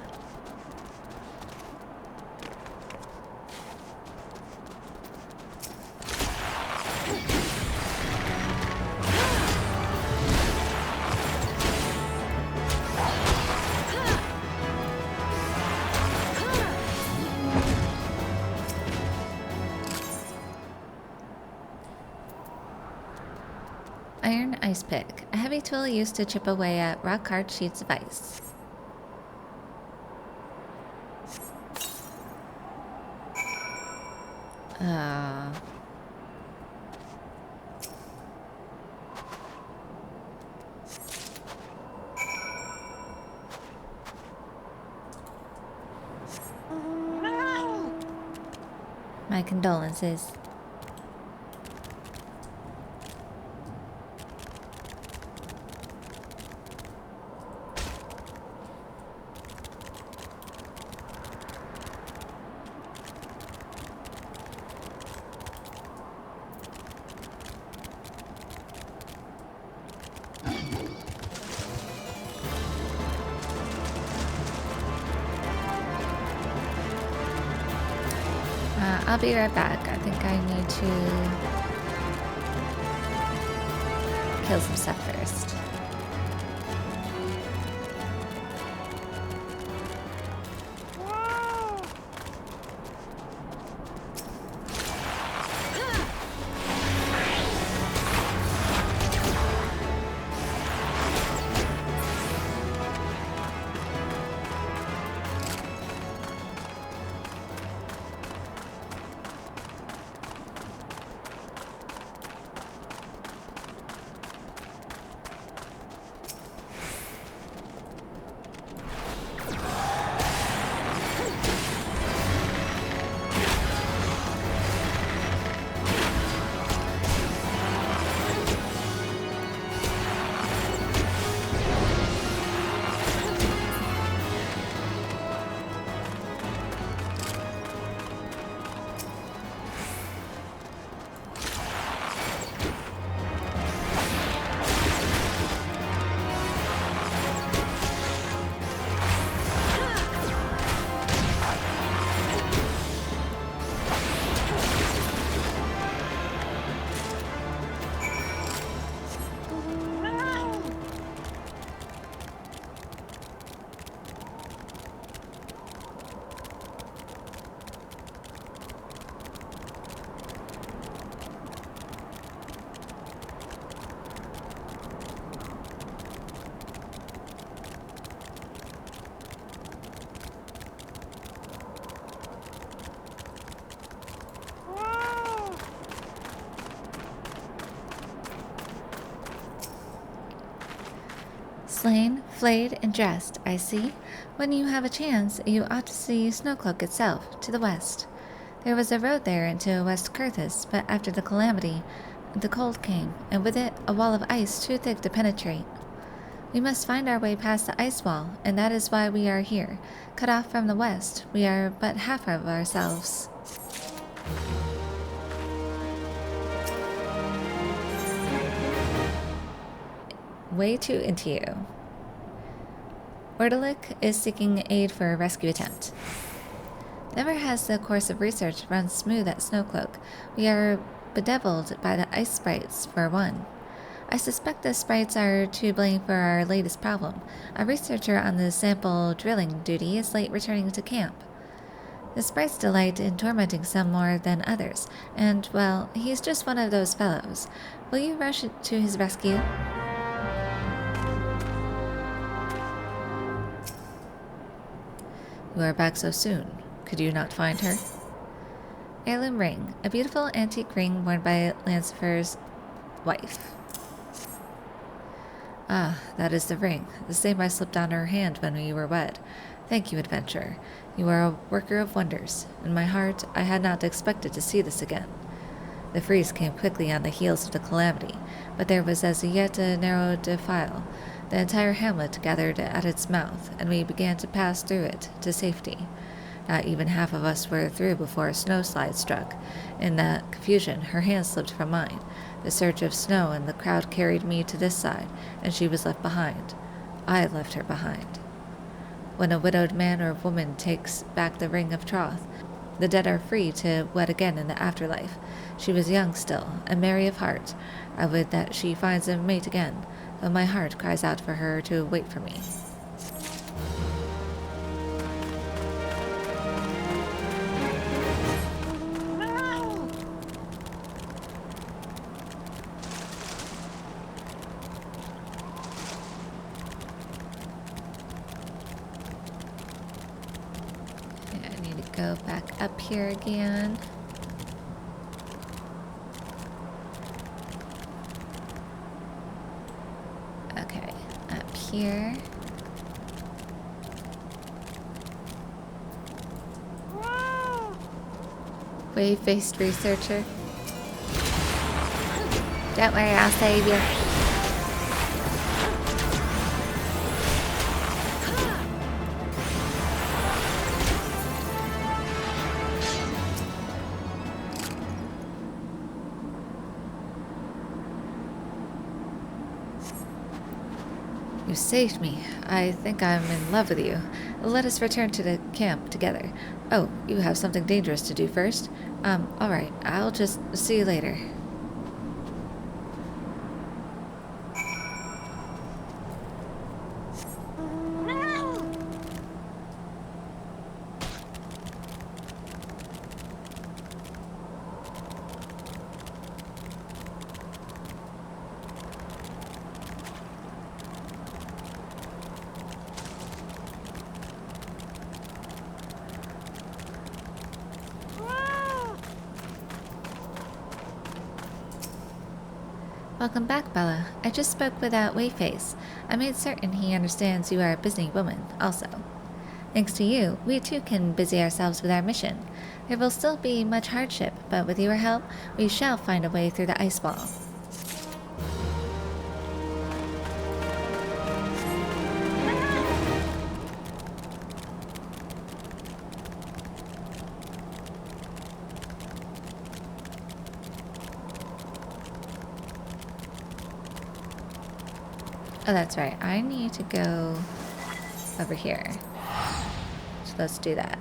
Iron ice pick, a heavy tool used to chip away at rock-hard sheets of ice. My condolences. I'll be right back. I think I need to kill some stuff first. Slain, flayed, and dressed, I see. When you have a chance, you ought to see Snowcloak itself, to the west. There was a road there into West Kurthis, but after the calamity, the cold came, and with it a wall of ice too thick to penetrate. We must find our way past the ice wall, and that is why we are here. Cut off from the west, we are but half of ourselves. Way too into you. Ordelik is seeking aid for a rescue attempt. Never has the course of research run smooth at Snowcloak. We are bedeviled by the ice sprites, for one. I suspect the sprites are to blame for our latest problem. A researcher on the sample drilling duty is late returning to camp. The sprites delight in tormenting some more than others, and, well, he's just one of those fellows. Will you rush to his rescue? You are back so soon. Could you not find her? Heirloom ring, a beautiful antique ring worn by Lancefer's wife. Ah, that is the ring, the same I slipped on her hand when we were wed. Thank you, adventurer. You are a worker of wonders. In my heart, I had not expected to see this again. The freeze came quickly on the heels of the calamity, but there was as yet a narrow defile. The entire hamlet gathered at its mouth, and we began to pass through it to safety. Not even half of us were through before a snowslide struck. In that confusion, her hand slipped from mine. The surge of snow and the crowd carried me to this side, and she was left behind. I left her behind. When a widowed man or woman takes back the ring of troth, the dead are free to wed again in the afterlife. She was young still, and merry of heart. I would that she finds a mate again, though my heart cries out for her to wait for me. Go back up here again. Okay, up here. Wave-faced researcher. Don't worry, I'll save you. You saved me. I think I'm in love with you. Let us return to the camp together. Oh, you have something dangerous to do first? Alright. I'll just see you later. Welcome back, Bella. I just spoke with that Wayface. I made certain he understands you are a busy woman, also. Thanks to you, we too can busy ourselves with our mission. There will still be much hardship, but with your help, we shall find a way through the ice wall. Oh, that's right. I need to go over here. So let's do that.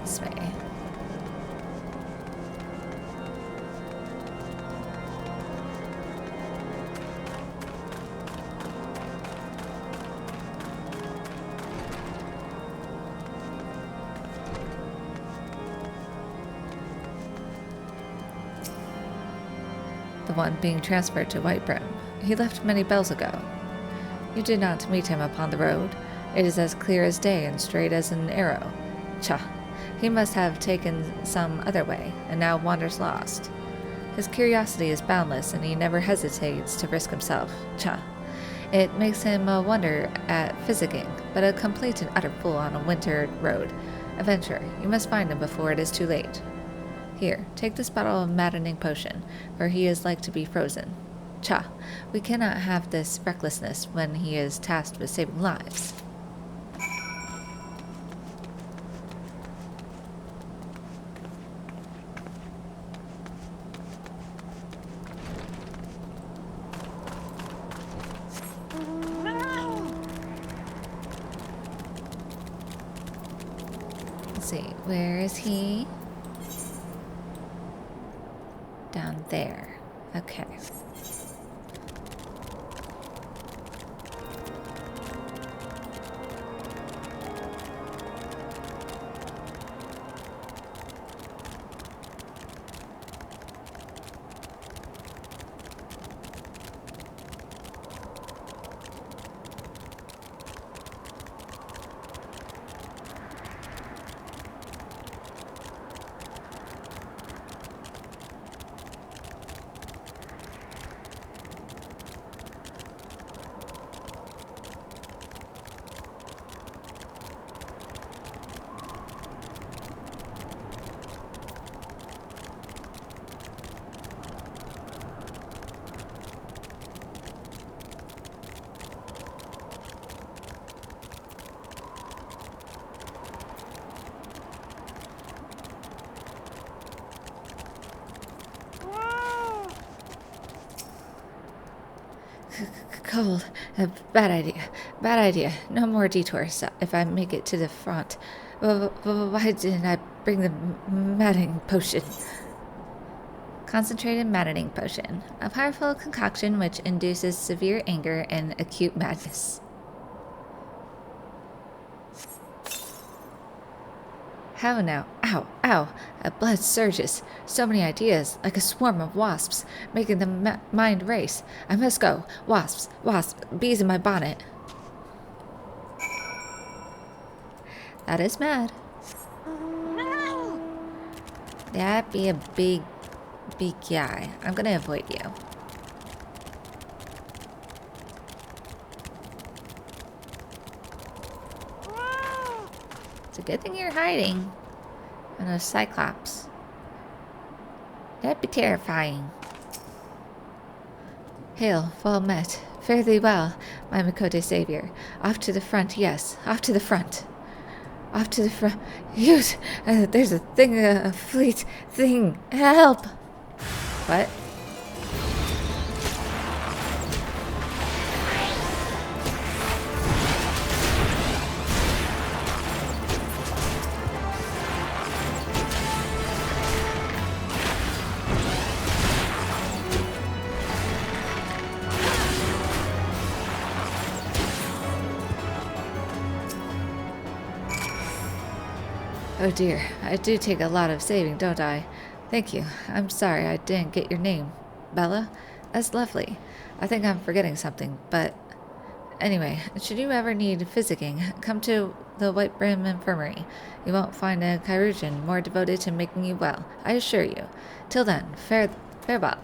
This way. The one being transferred to Whitebrim. He left many bells ago. You did not meet him upon the road. It is as clear as day and straight as an arrow. Tcha, he must have taken some other way, and now wanders lost. His curiosity is boundless, and he never hesitates to risk himself. Tcha, it makes him a wonder at physicking, but a complete and utter fool on a winter road. Adventurer, you must find him before it is too late. Here, take this bottle of maddening potion, for he is like to be frozen. Cha, we cannot have this recklessness when he is tasked with saving lives. Let's see, where is he? Down there. Okay. Cold. Bad idea. Bad idea. No more detours if I make it to the front. Why didn't I bring the maddening potion? Concentrated maddening potion. A powerful concoction which induces severe anger and acute madness. How now? Ow, ow. Blood surges. So many ideas, like a swarm of wasps, making the mind race. I must go. Wasps, wasps, bees in my bonnet. That is mad. That be a big guy. I'm gonna avoid you. It's a good thing you're hiding. And a cyclops. That'd be terrifying. Hail, well met. Fare thee well, my Mikote savior. Off to the front, yes. Off to the front. Off to the front. Use! There's a thing, a fleet thing. Help! What? Oh dear, I do take a lot of saving, don't I? Thank you. I'm sorry I didn't get your name. Bella? That's lovely. I think I'm forgetting something, but... Anyway, should you ever need physicking, come to the White Brim Infirmary. You won't find a chirurgeon more devoted to making you well, I assure you. Till then, farewell.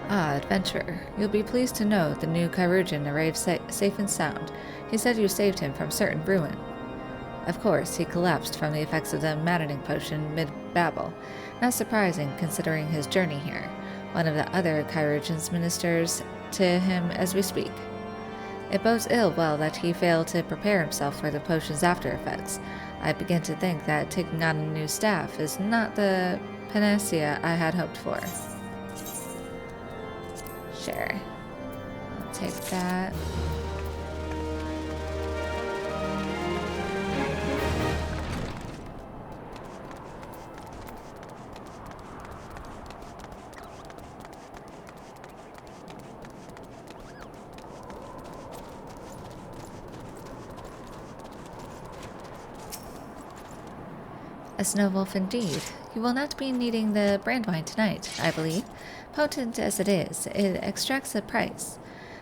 Ah, adventurer. You'll be pleased to know the new chirurgeon arrived safe and sound. He said you saved him from certain ruin. Of course, he collapsed from the effects of the maddening potion mid-babble. Not surprising, considering his journey here. One of the other chirurgeons ministers to him as we speak. It bodes ill well that he failed to prepare himself for the potion's after-effects. I begin to think that taking on a new staff is not the panacea I had hoped for. Sure. I'll take that. A snow wolf indeed. You will not be needing the brandwine tonight, I believe. Potent as it is, it extracts a price.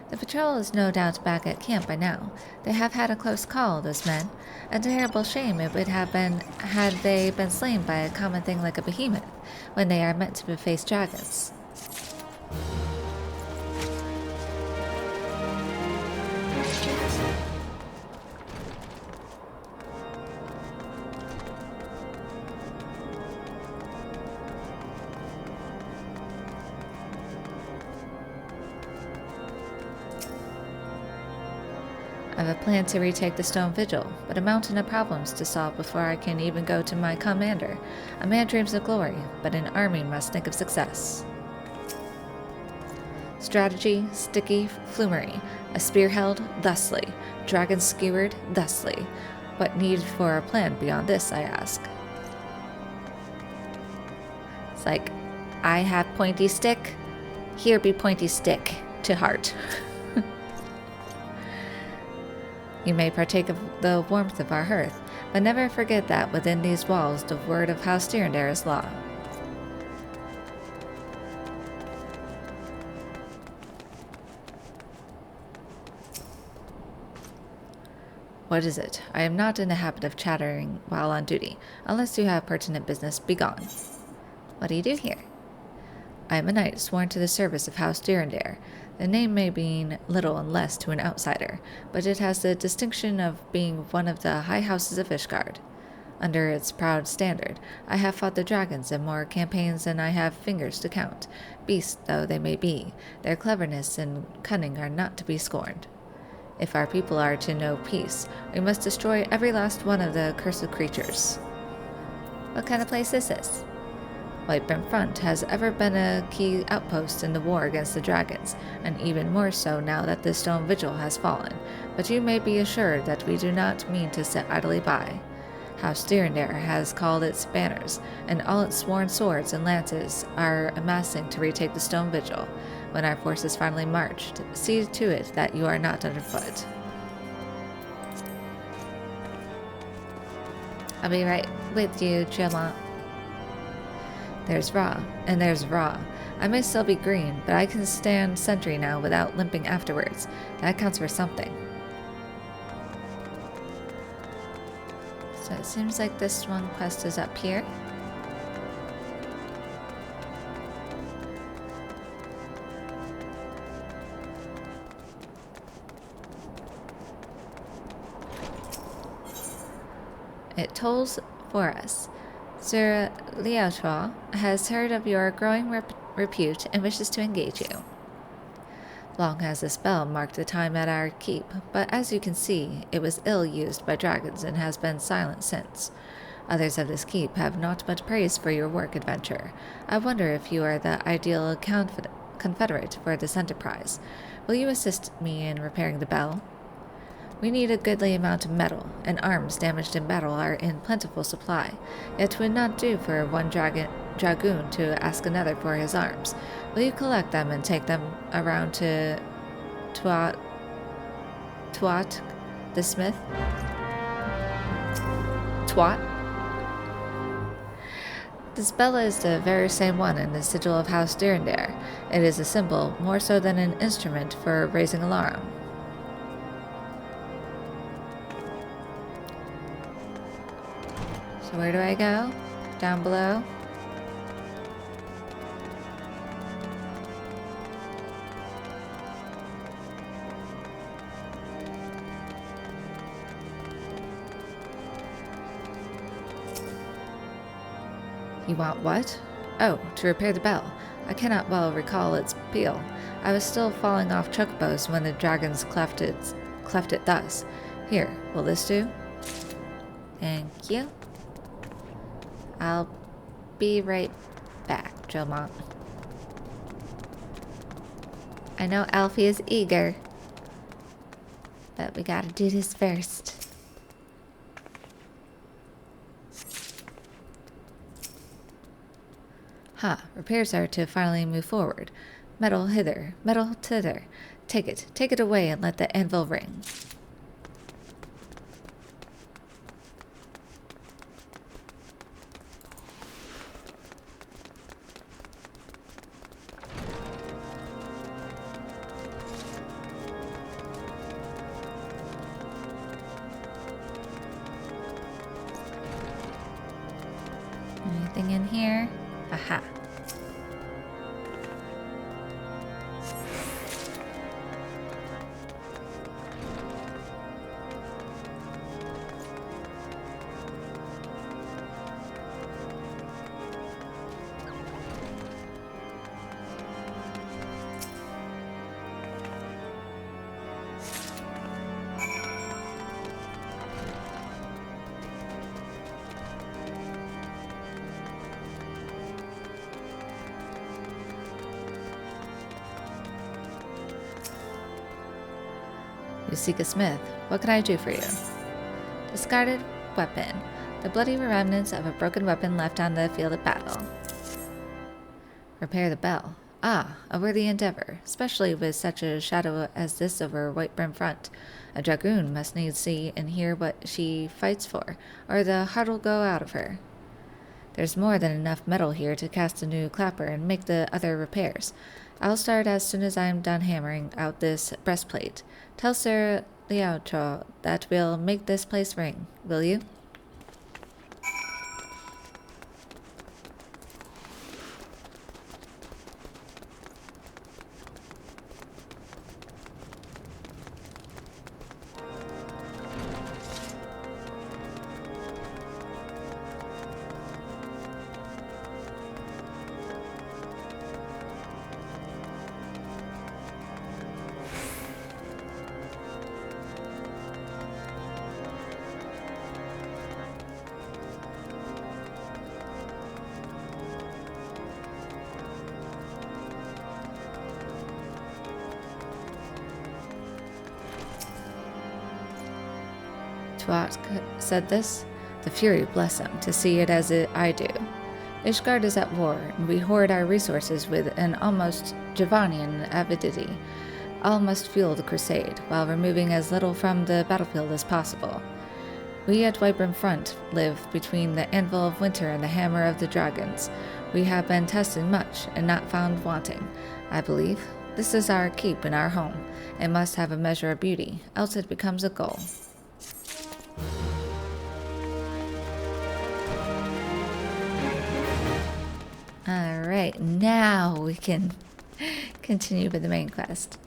The patrol is no doubt back at camp by now. They have had a close call, those men. A terrible shame it would have been had they been slain by a common thing like a behemoth, when they are meant to face dragons. I have a plan to retake the Stone Vigil, but a mountain of problems to solve before I can even go to my commander. A man dreams of glory, but an army must think of success. Strategy, sticky, flumery. A spear held, thusly. Dragon skewered, thusly. What need for a plan beyond this, I ask? It's like, I have pointy stick, here be pointy stick, to heart. You may partake of the warmth of our hearth, but never forget that within these walls the word of House Dyrendare is law. What is it? I am not in the habit of chattering while on duty. Unless you have pertinent business, begone. What do you do here? I am a knight sworn to the service of House Dyrendare. The name may mean little unless to an outsider, but it has the distinction of being one of the high houses of Ishgard. Under its proud standard, I have fought the dragons in more campaigns than I have fingers to count. Beasts though they may be, their cleverness and cunning are not to be scorned. If our people are to know peace, we must destroy every last one of the accursed creatures. What kind of place is this? Whitebrim Front has ever been a key outpost in the war against the dragons, and even more so now that the Stone Vigil has fallen, but you may be assured that we do not mean to sit idly by. House Dyrendare has called its banners, and all its sworn swords and lances are amassing to retake the Stone Vigil. When our forces finally marched, see to it that you are not underfoot. I'll be right with you, Tremont. There's Ra, and there's Ra. I may still be green, but I can stand sentry now without limping afterwards. That counts for something. So it seems like this one quest is up here. It tolls for us. Sir Liaotua has heard of your growing repute and wishes to engage you. Long has this bell marked the time at our keep, but as you can see, it was ill used by dragons and has been silent since. Others of this keep have not much praise for your work adventure. I wonder if you are the ideal confederate for this enterprise. Will you assist me in repairing the bell? We need a goodly amount of metal, and arms damaged in battle are in plentiful supply. It would not do for one dragoon to ask another for his arms. Will you collect them and take them around to Tuat the smith? Twat? This bell is the very same one in the sigil of House Dyrendare. It is a symbol more so than an instrument for raising alarm. So where do I go? Down below? You want what? Oh, to repair the bell. I cannot well recall its peal. I was still falling off chocobos when the dragons cleft it thus. Here, will this do? Thank you. I'll be right back, Jomont. I know Alfie is eager, but we gotta do this first. Repairs are to finally move forward. Metal hither, metal thither. Take it away and let the anvil ring. Anything in here? Aha. You seek a smith. What can I do for you? Discarded weapon. The bloody remnants of a broken weapon left on the field of battle. Repair the bell. Ah, a worthy endeavor, especially with such a shadow as this over Whitebrim Front. A dragoon must needs see and hear what she fights for, or the heart'll go out of her. There's more than enough metal here to cast a new clapper and make the other repairs. I'll start as soon as I'm done hammering out this breastplate. Tell Sir Liaocho that we'll make this place ring, will you? Tuat said this. The Fury bless him to see it as I do. Ishgard is at war, and we hoard our resources with an almost Javanian avidity. All must fuel the crusade, while removing as little from the battlefield as possible. We at Whitebrim Front live between the anvil of winter and the hammer of the dragons. We have been tested much, and not found wanting, I believe. This is our keep and our home. It must have a measure of beauty, else it becomes a goal. Alright, now we can continue with the main quest.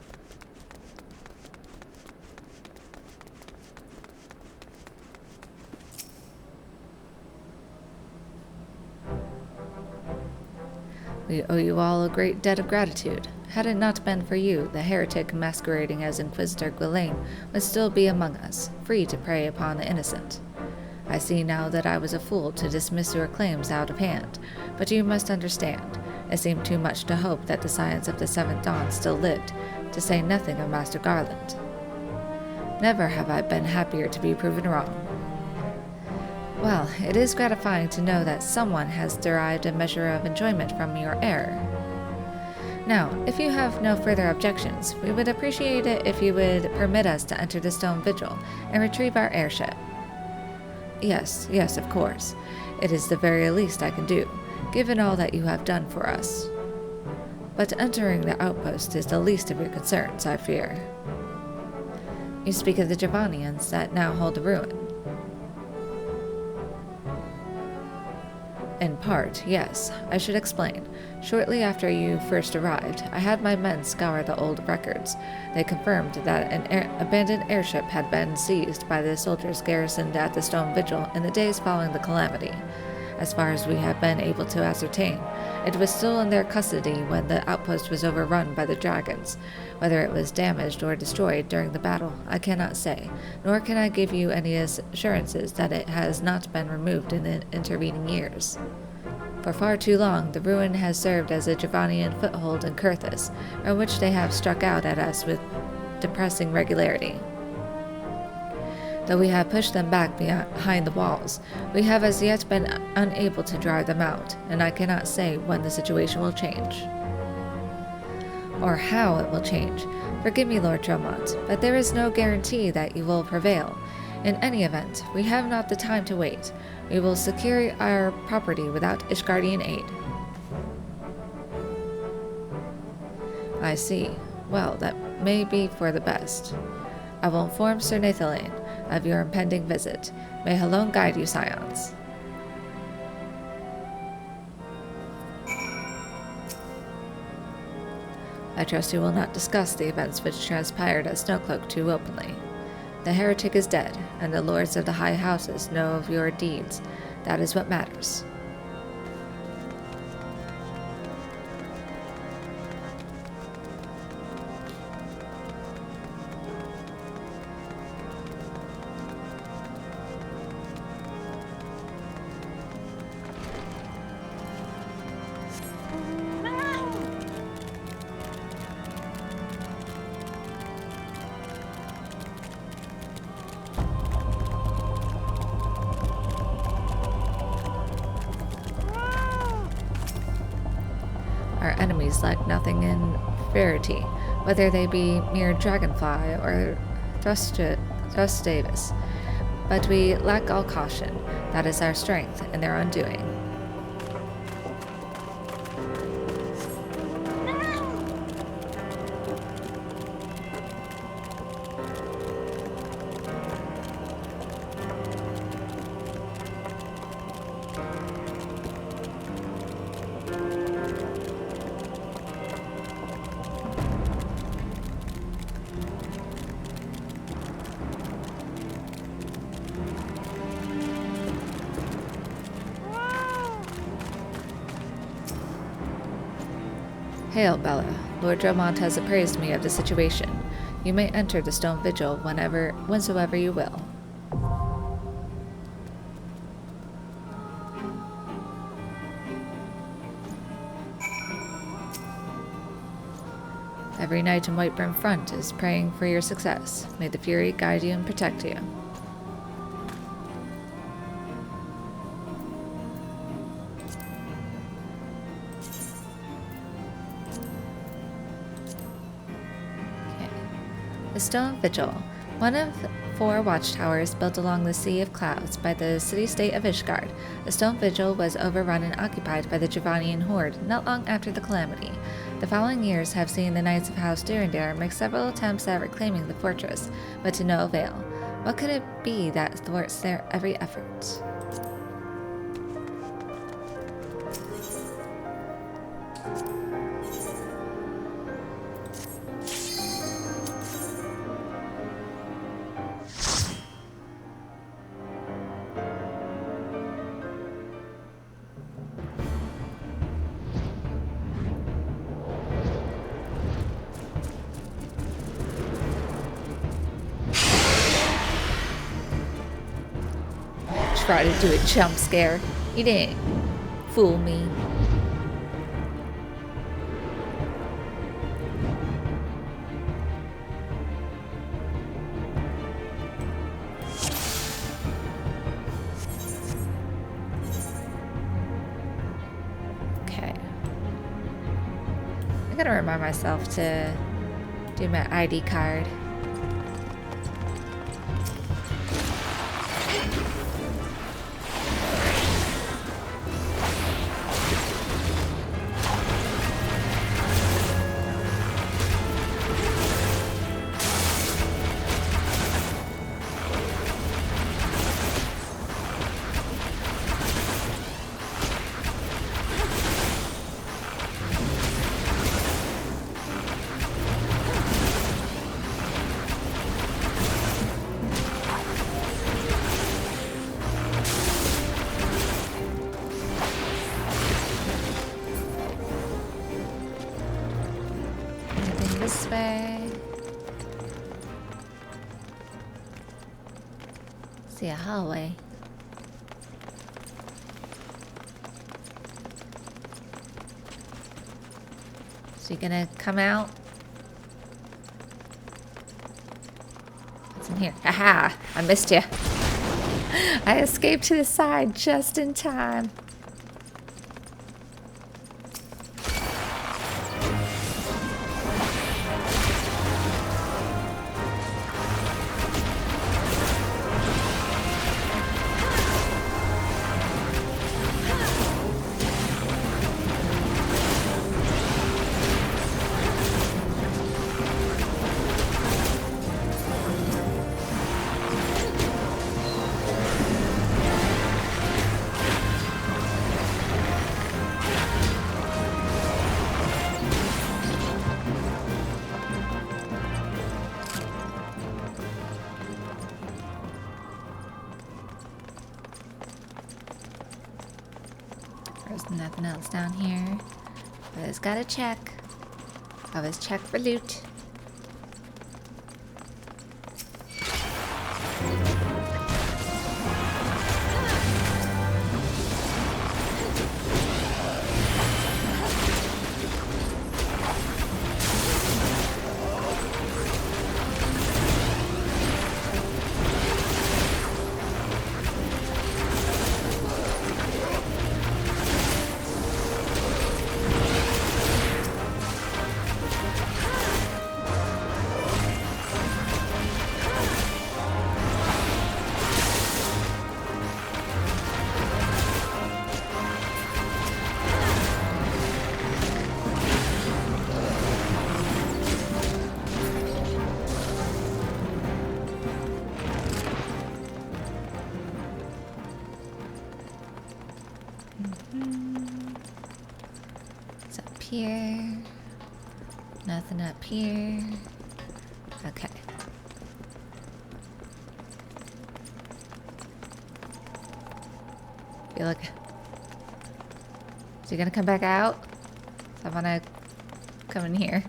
We owe you all a great debt of gratitude. Had it not been for you, the heretic masquerading as Inquisitor Ghislaine would still be among us, free to prey upon the innocent. I see now that I was a fool to dismiss your claims out of hand, but you must understand, it seemed too much to hope that the Scions of the Seventh Dawn still lived, to say nothing of Master Garland. Never have I been happier to be proven wrong. Well, it is gratifying to know that someone has derived a measure of enjoyment from your error. Now, if you have no further objections, we would appreciate it if you would permit us to enter the Stone Vigil and retrieve our airship. Yes, of course. It is the very least I can do, given all that you have done for us. But entering the outpost is the least of your concerns, I fear. You speak of the Javanians that now hold the ruin. In part, yes. I should explain. Shortly after you first arrived, I had my men scour the old records. They confirmed that an abandoned airship had been seized by the soldiers garrisoned at the Stone Vigil in the days following the calamity. As far as we have been able to ascertain, it was still in their custody when the outpost was overrun by the dragons. Whether it was damaged or destroyed during the battle, I cannot say, nor can I give you any assurances that it has not been removed in the intervening years. For far too long, the ruin has served as a Javanian foothold in Kurthus, from which they have struck out at us with depressing regularity. Though we have pushed them back behind the walls, we have as yet been unable to drive them out, and I cannot say when the situation will change. Or how it will change. Forgive me, Lord Tremont, but there is no guarantee that you will prevail. In any event, we have not the time to wait. We will secure our property without Ishgardian aid. I see. Well, that may be for the best. I will inform Sir Nathalain of your impending visit. May Halone guide you, Scions. I trust you will not discuss the events which transpired at Snowcloak too openly. The heretic is dead, and the lords of the high houses know of your deeds. That is what matters. Our enemies lack nothing in rarity, whether they be mere dragonfly or thrustavis. But we lack all caution. That is our strength and their undoing. Hail, Bella. Lord Dromont has appraised me of the situation. You may enter the Stone Vigil whensoever you will. Every knight in Whiteburn Front is praying for your success. May the Fury guide you and protect you. The Stone Vigil, one of 4 watchtowers built along the Sea of Clouds by the city-state of Ishgard. The Stone Vigil was overrun and occupied by the Javanian horde not long after the calamity. The following years have seen the Knights of House Durandar make several attempts at reclaiming the fortress, but to no avail. What could it be that thwarts their every effort? Try to do a jump scare. You didn't fool me. Okay. I gotta remind myself to do my ID card. This way. See a hallway. So you gonna come out? What's in here? Aha! I missed you. I escaped to the side just in time. There's nothing else down here. Always gotta check. Always check for loot. What's up here? Nothing up here. Okay. Feel like... Is he gonna come back out? So I wanna come in here.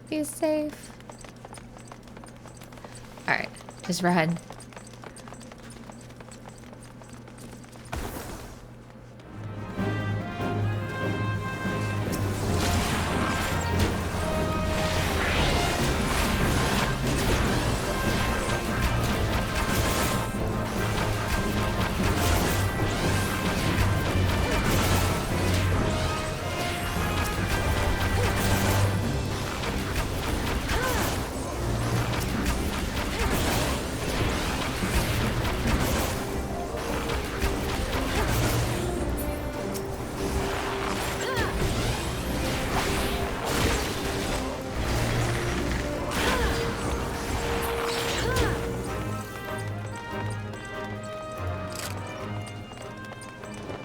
Be safe. Alright, just run.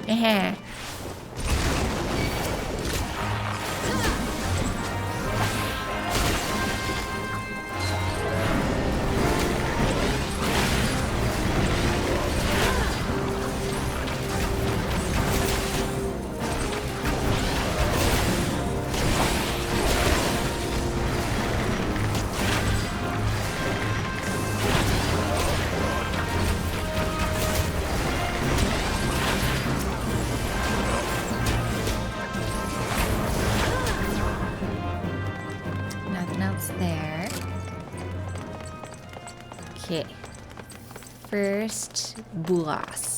Yeah. There. Okay. First boss.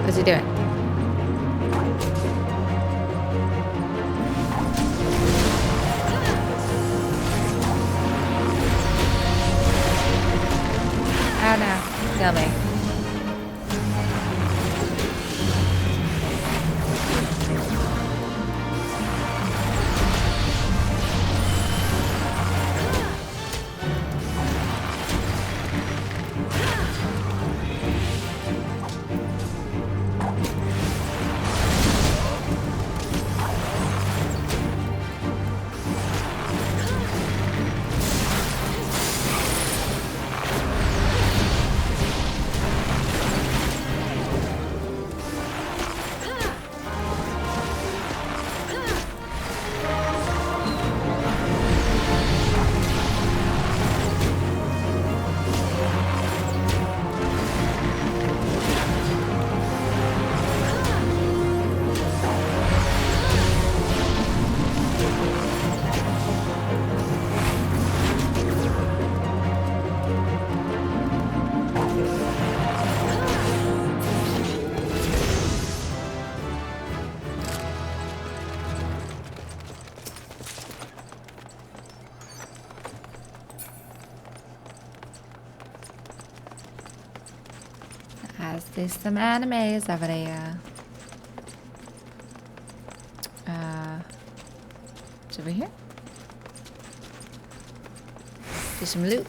What's he doing? Oh no, kill me. I see some animes over there. It's over here. Do some loot.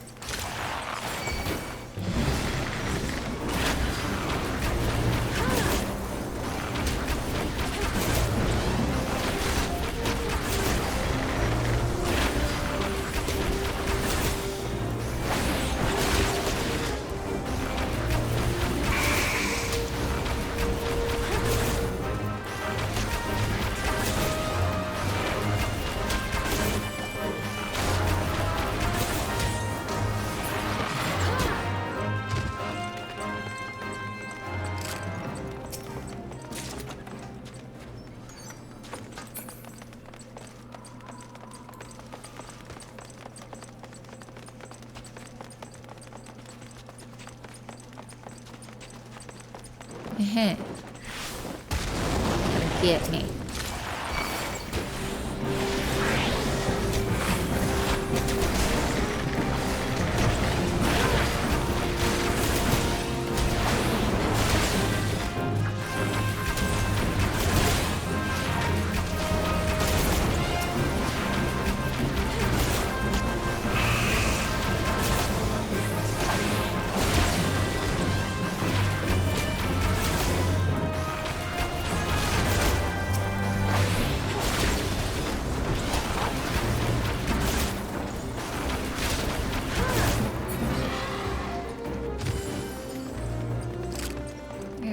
Get me.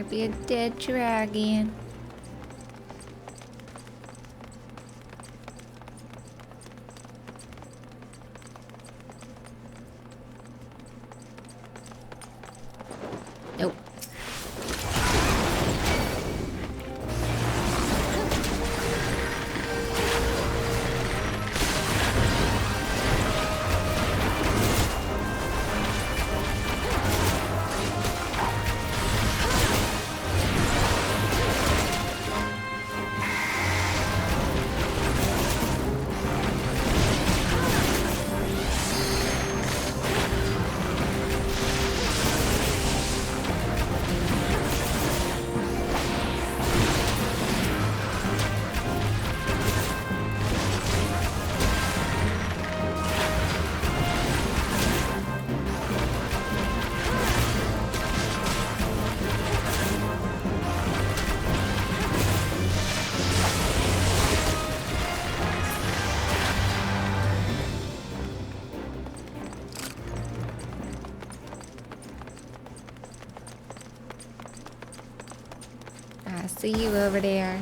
Be a dead dragon. Nope. I see you over there.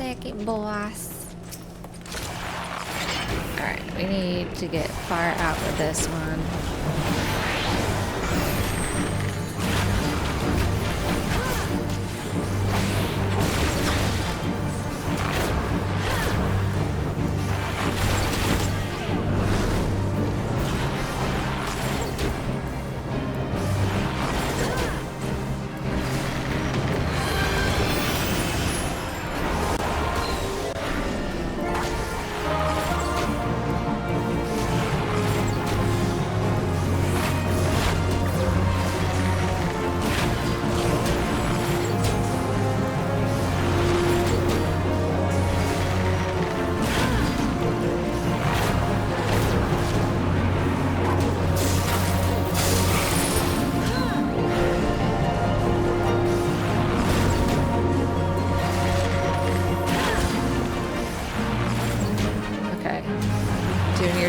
second, boss. Alright, we need to get far out with this one.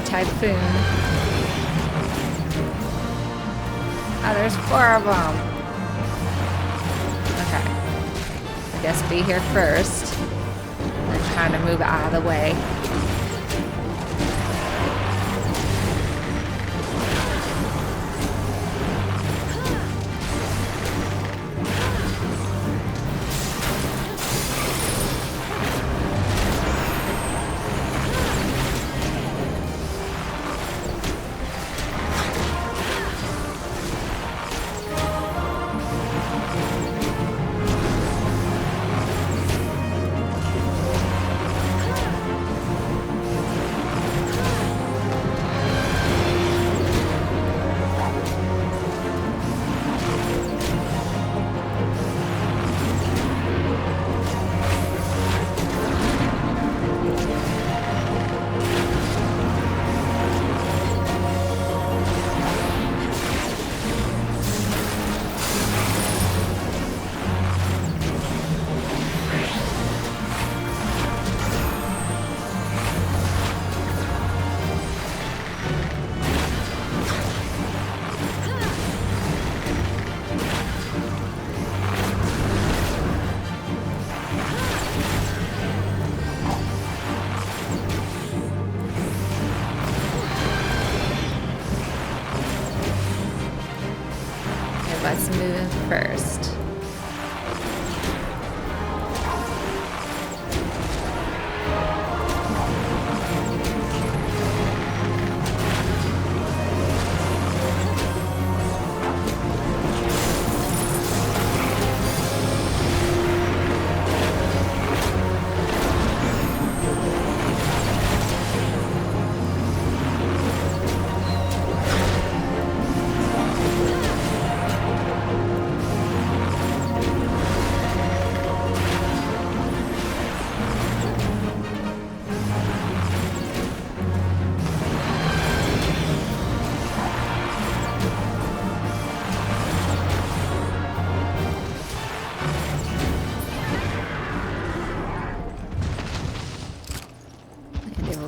Typhoon. Oh, there's 4 of them. Okay. I guess be here first. And kind of move out of the way. Let's move first.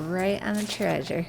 Right on the treasure.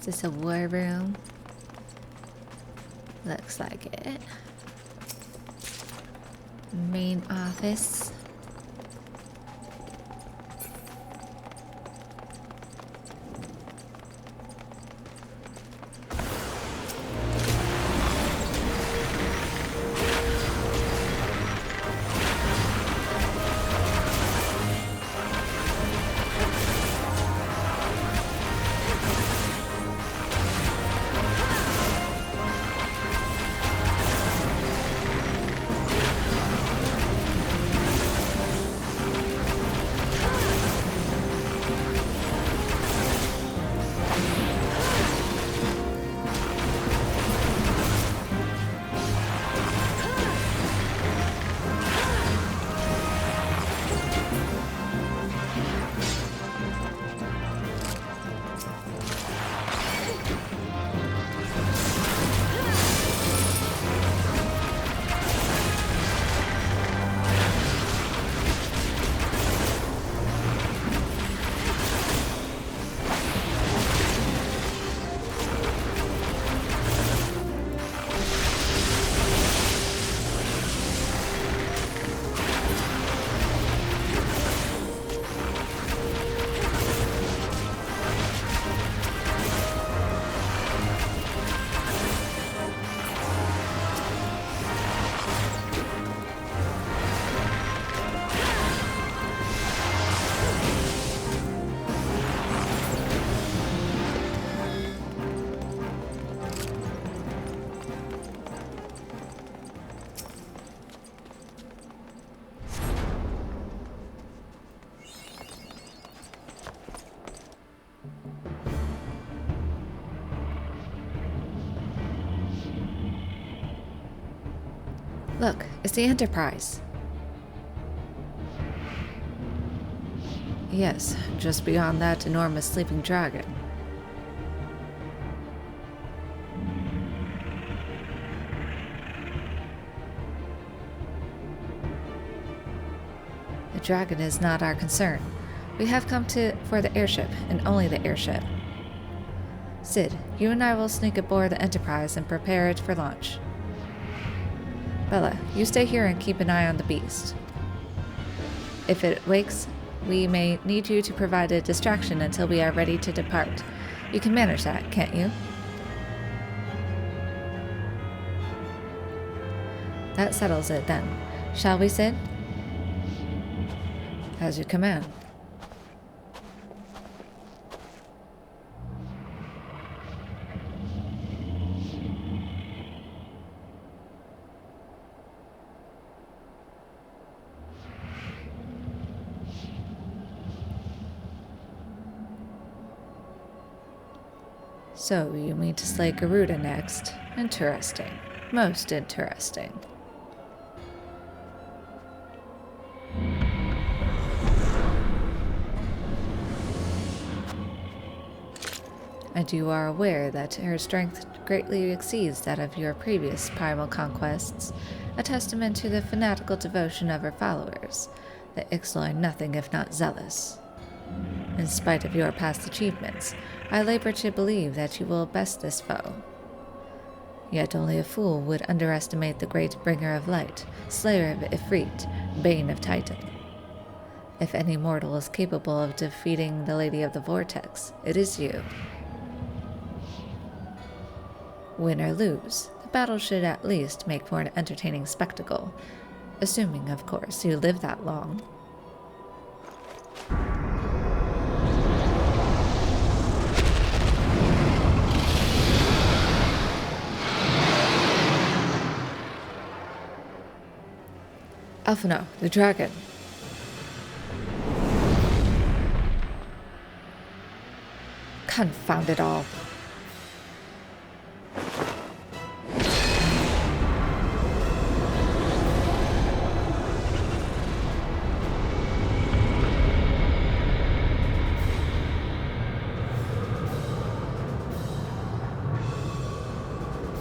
this a war room? Looks like it. Main office. Look, it's the Enterprise. Yes, just beyond that enormous sleeping dragon. The dragon is not our concern. We have come for the airship, and only the airship. Sid, you and I will sneak aboard the Enterprise and prepare it for launch. Bella, you stay here and keep an eye on the beast. If it wakes, we may need you to provide a distraction until we are ready to depart. You can manage that, can't you? That settles it then. Shall we, Sid? As you command. So, you mean to slay Garuda next? Interesting. Most interesting. And you are aware that her strength greatly exceeds that of your previous primal conquests, a testament to the fanatical devotion of her followers. The Ixal are nothing if not zealous. In spite of your past achievements, I labor to believe that you will best this foe. Yet only a fool would underestimate the great bringer of light, slayer of Ifrit, bane of Titan. If any mortal is capable of defeating the Lady of the Vortex, it is you. Win or lose, the battle should at least make for an entertaining spectacle, assuming, of course, you live that long. Alphino, the dragon. Confound it all.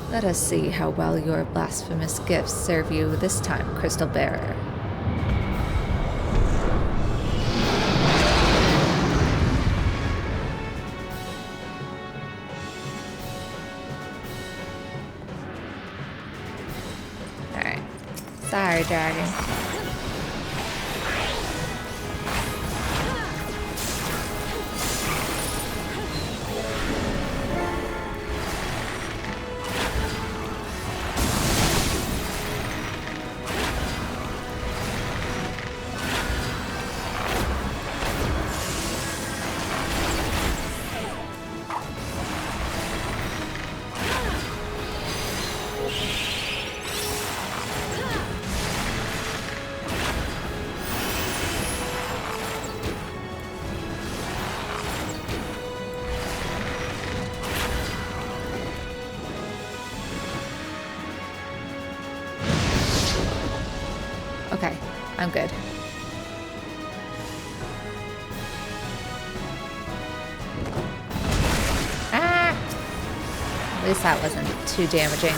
Let us see how well your blasphemous gifts serve you this time, Crystal Bearer. Sorry, dragon. Okay, I'm good. Ah! At least that wasn't too damaging.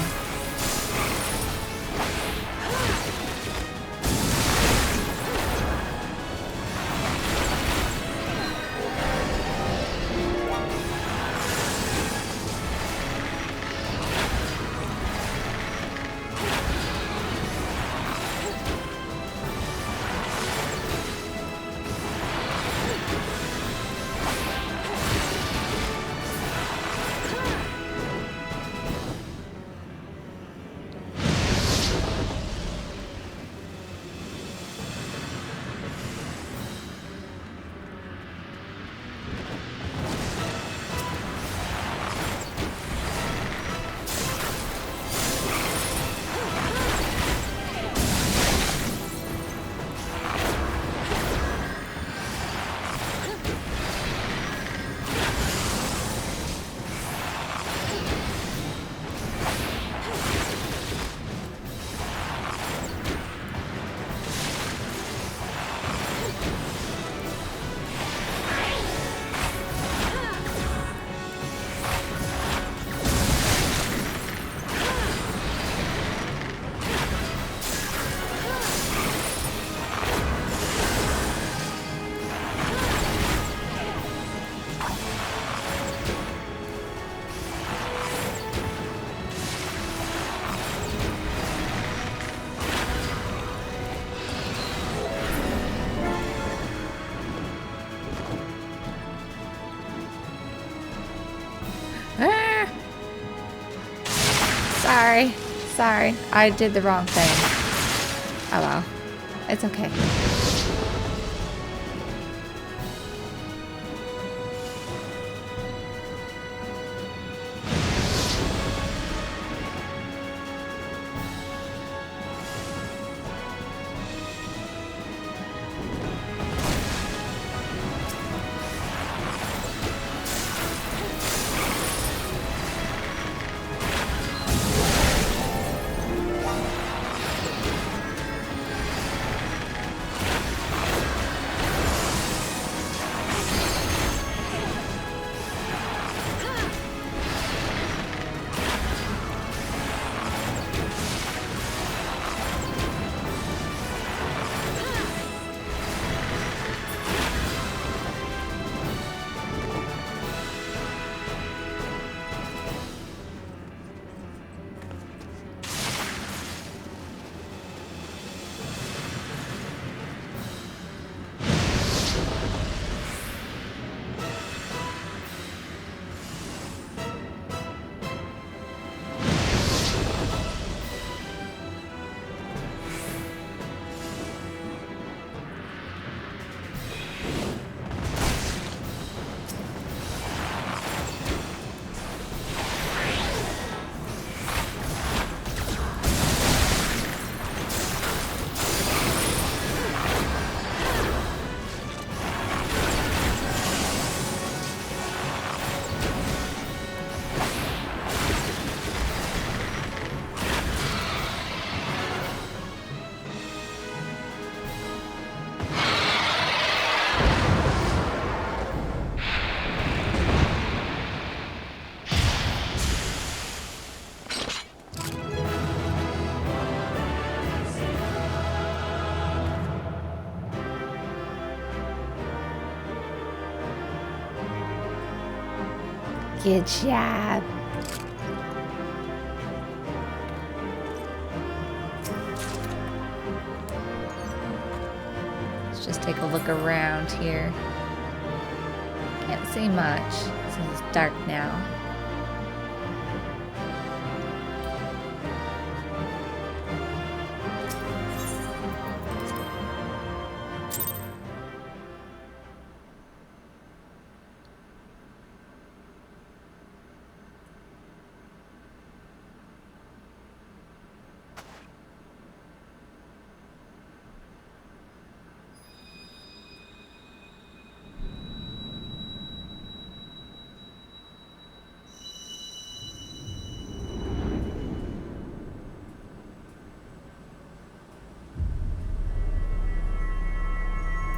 Ah! Sorry. I did the wrong thing. Oh well. It's okay. Good job. just take a look around here. Can't see much since it's dark now.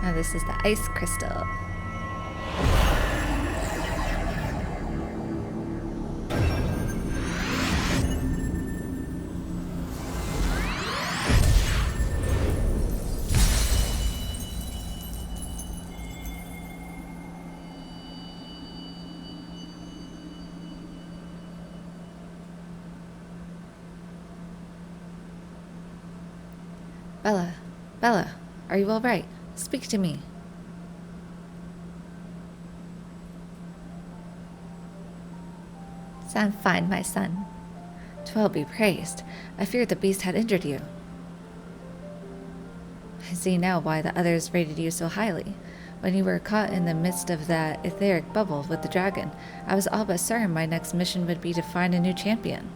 Now this is the ice crystal. Bella, Bella, are you all right? Speak to me. Sound fine, my son. 'Twill be praised. I feared the beast had injured you. I see now why the others rated you so highly. When you were caught in the midst of that etheric bubble with the dragon, I was all but certain my next mission would be to find a new champion.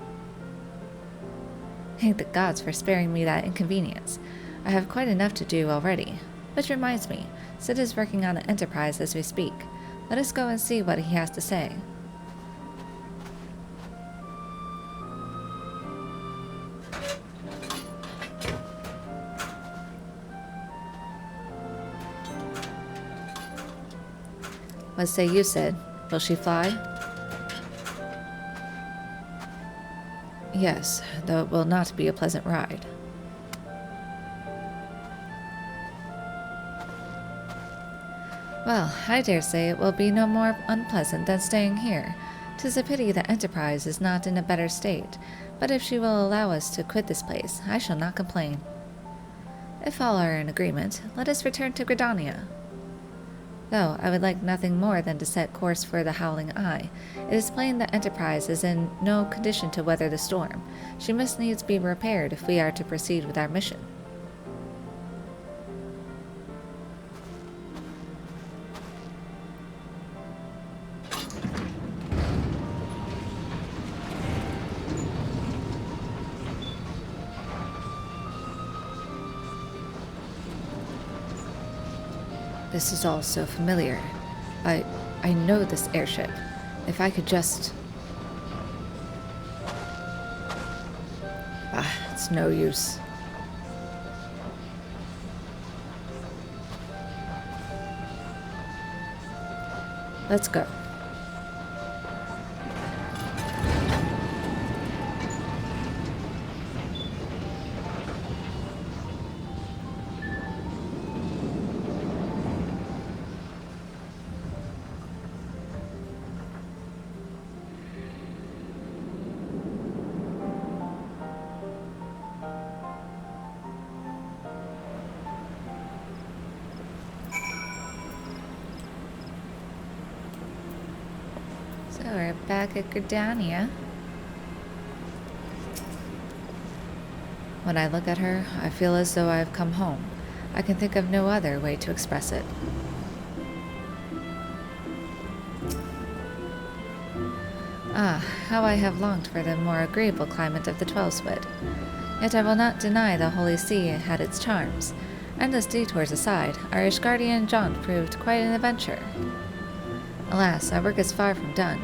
Thank the gods for sparing me that inconvenience. I have quite enough to do already. Which reminds me, Sid is working on the Enterprise as we speak. Let us go and see what he has to say. What say you, Sid? Will she fly? Yes, though it will not be a pleasant ride. Well, I dare say it will be no more unpleasant than staying here. 'Tis a pity the Enterprise is not in a better state, but if she will allow us to quit this place, I shall not complain. If all are in agreement, let us return to Gridania. Though I would like nothing more than to set course for the Howling Eye, it is plain the Enterprise is in no condition to weather the storm. She must needs be repaired if we are to proceed with our mission. This is all so familiar. I know this airship. If I could just... it's no use. Let's go. So we're back at Gridania. When I look at her, I feel as though I have come home. I can think of no other way to express it. Ah, how I have longed for the more agreeable climate of the Twelveswood. Yet I will not deny the Holy See had its charms. Endless detours aside, our Ishgardian jaunt proved quite an adventure. Alas, our work is far from done.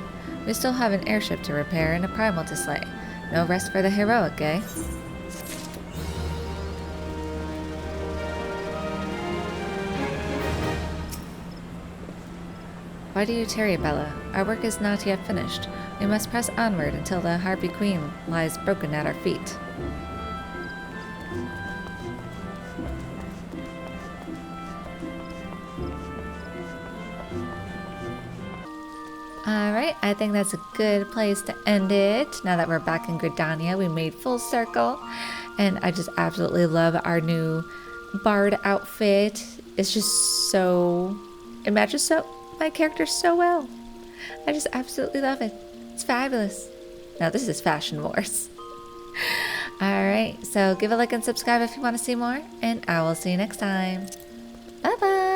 We still have an airship to repair and a primal to slay. No rest for the heroic, eh? Why do you tarry, Bella? Our work is not yet finished. We must press onward until the Harpy Queen lies broken at our feet. Alright, I think that's a good place to end it. Now that we're back in Gridania, we made full circle. And I just absolutely love our new bard outfit is just so, it matches my character so well. I just absolutely love it. It's fabulous. Now this is Fashion Wars. Alright, so give a like and subscribe if you want to see more, and I will see you next time. Bye bye!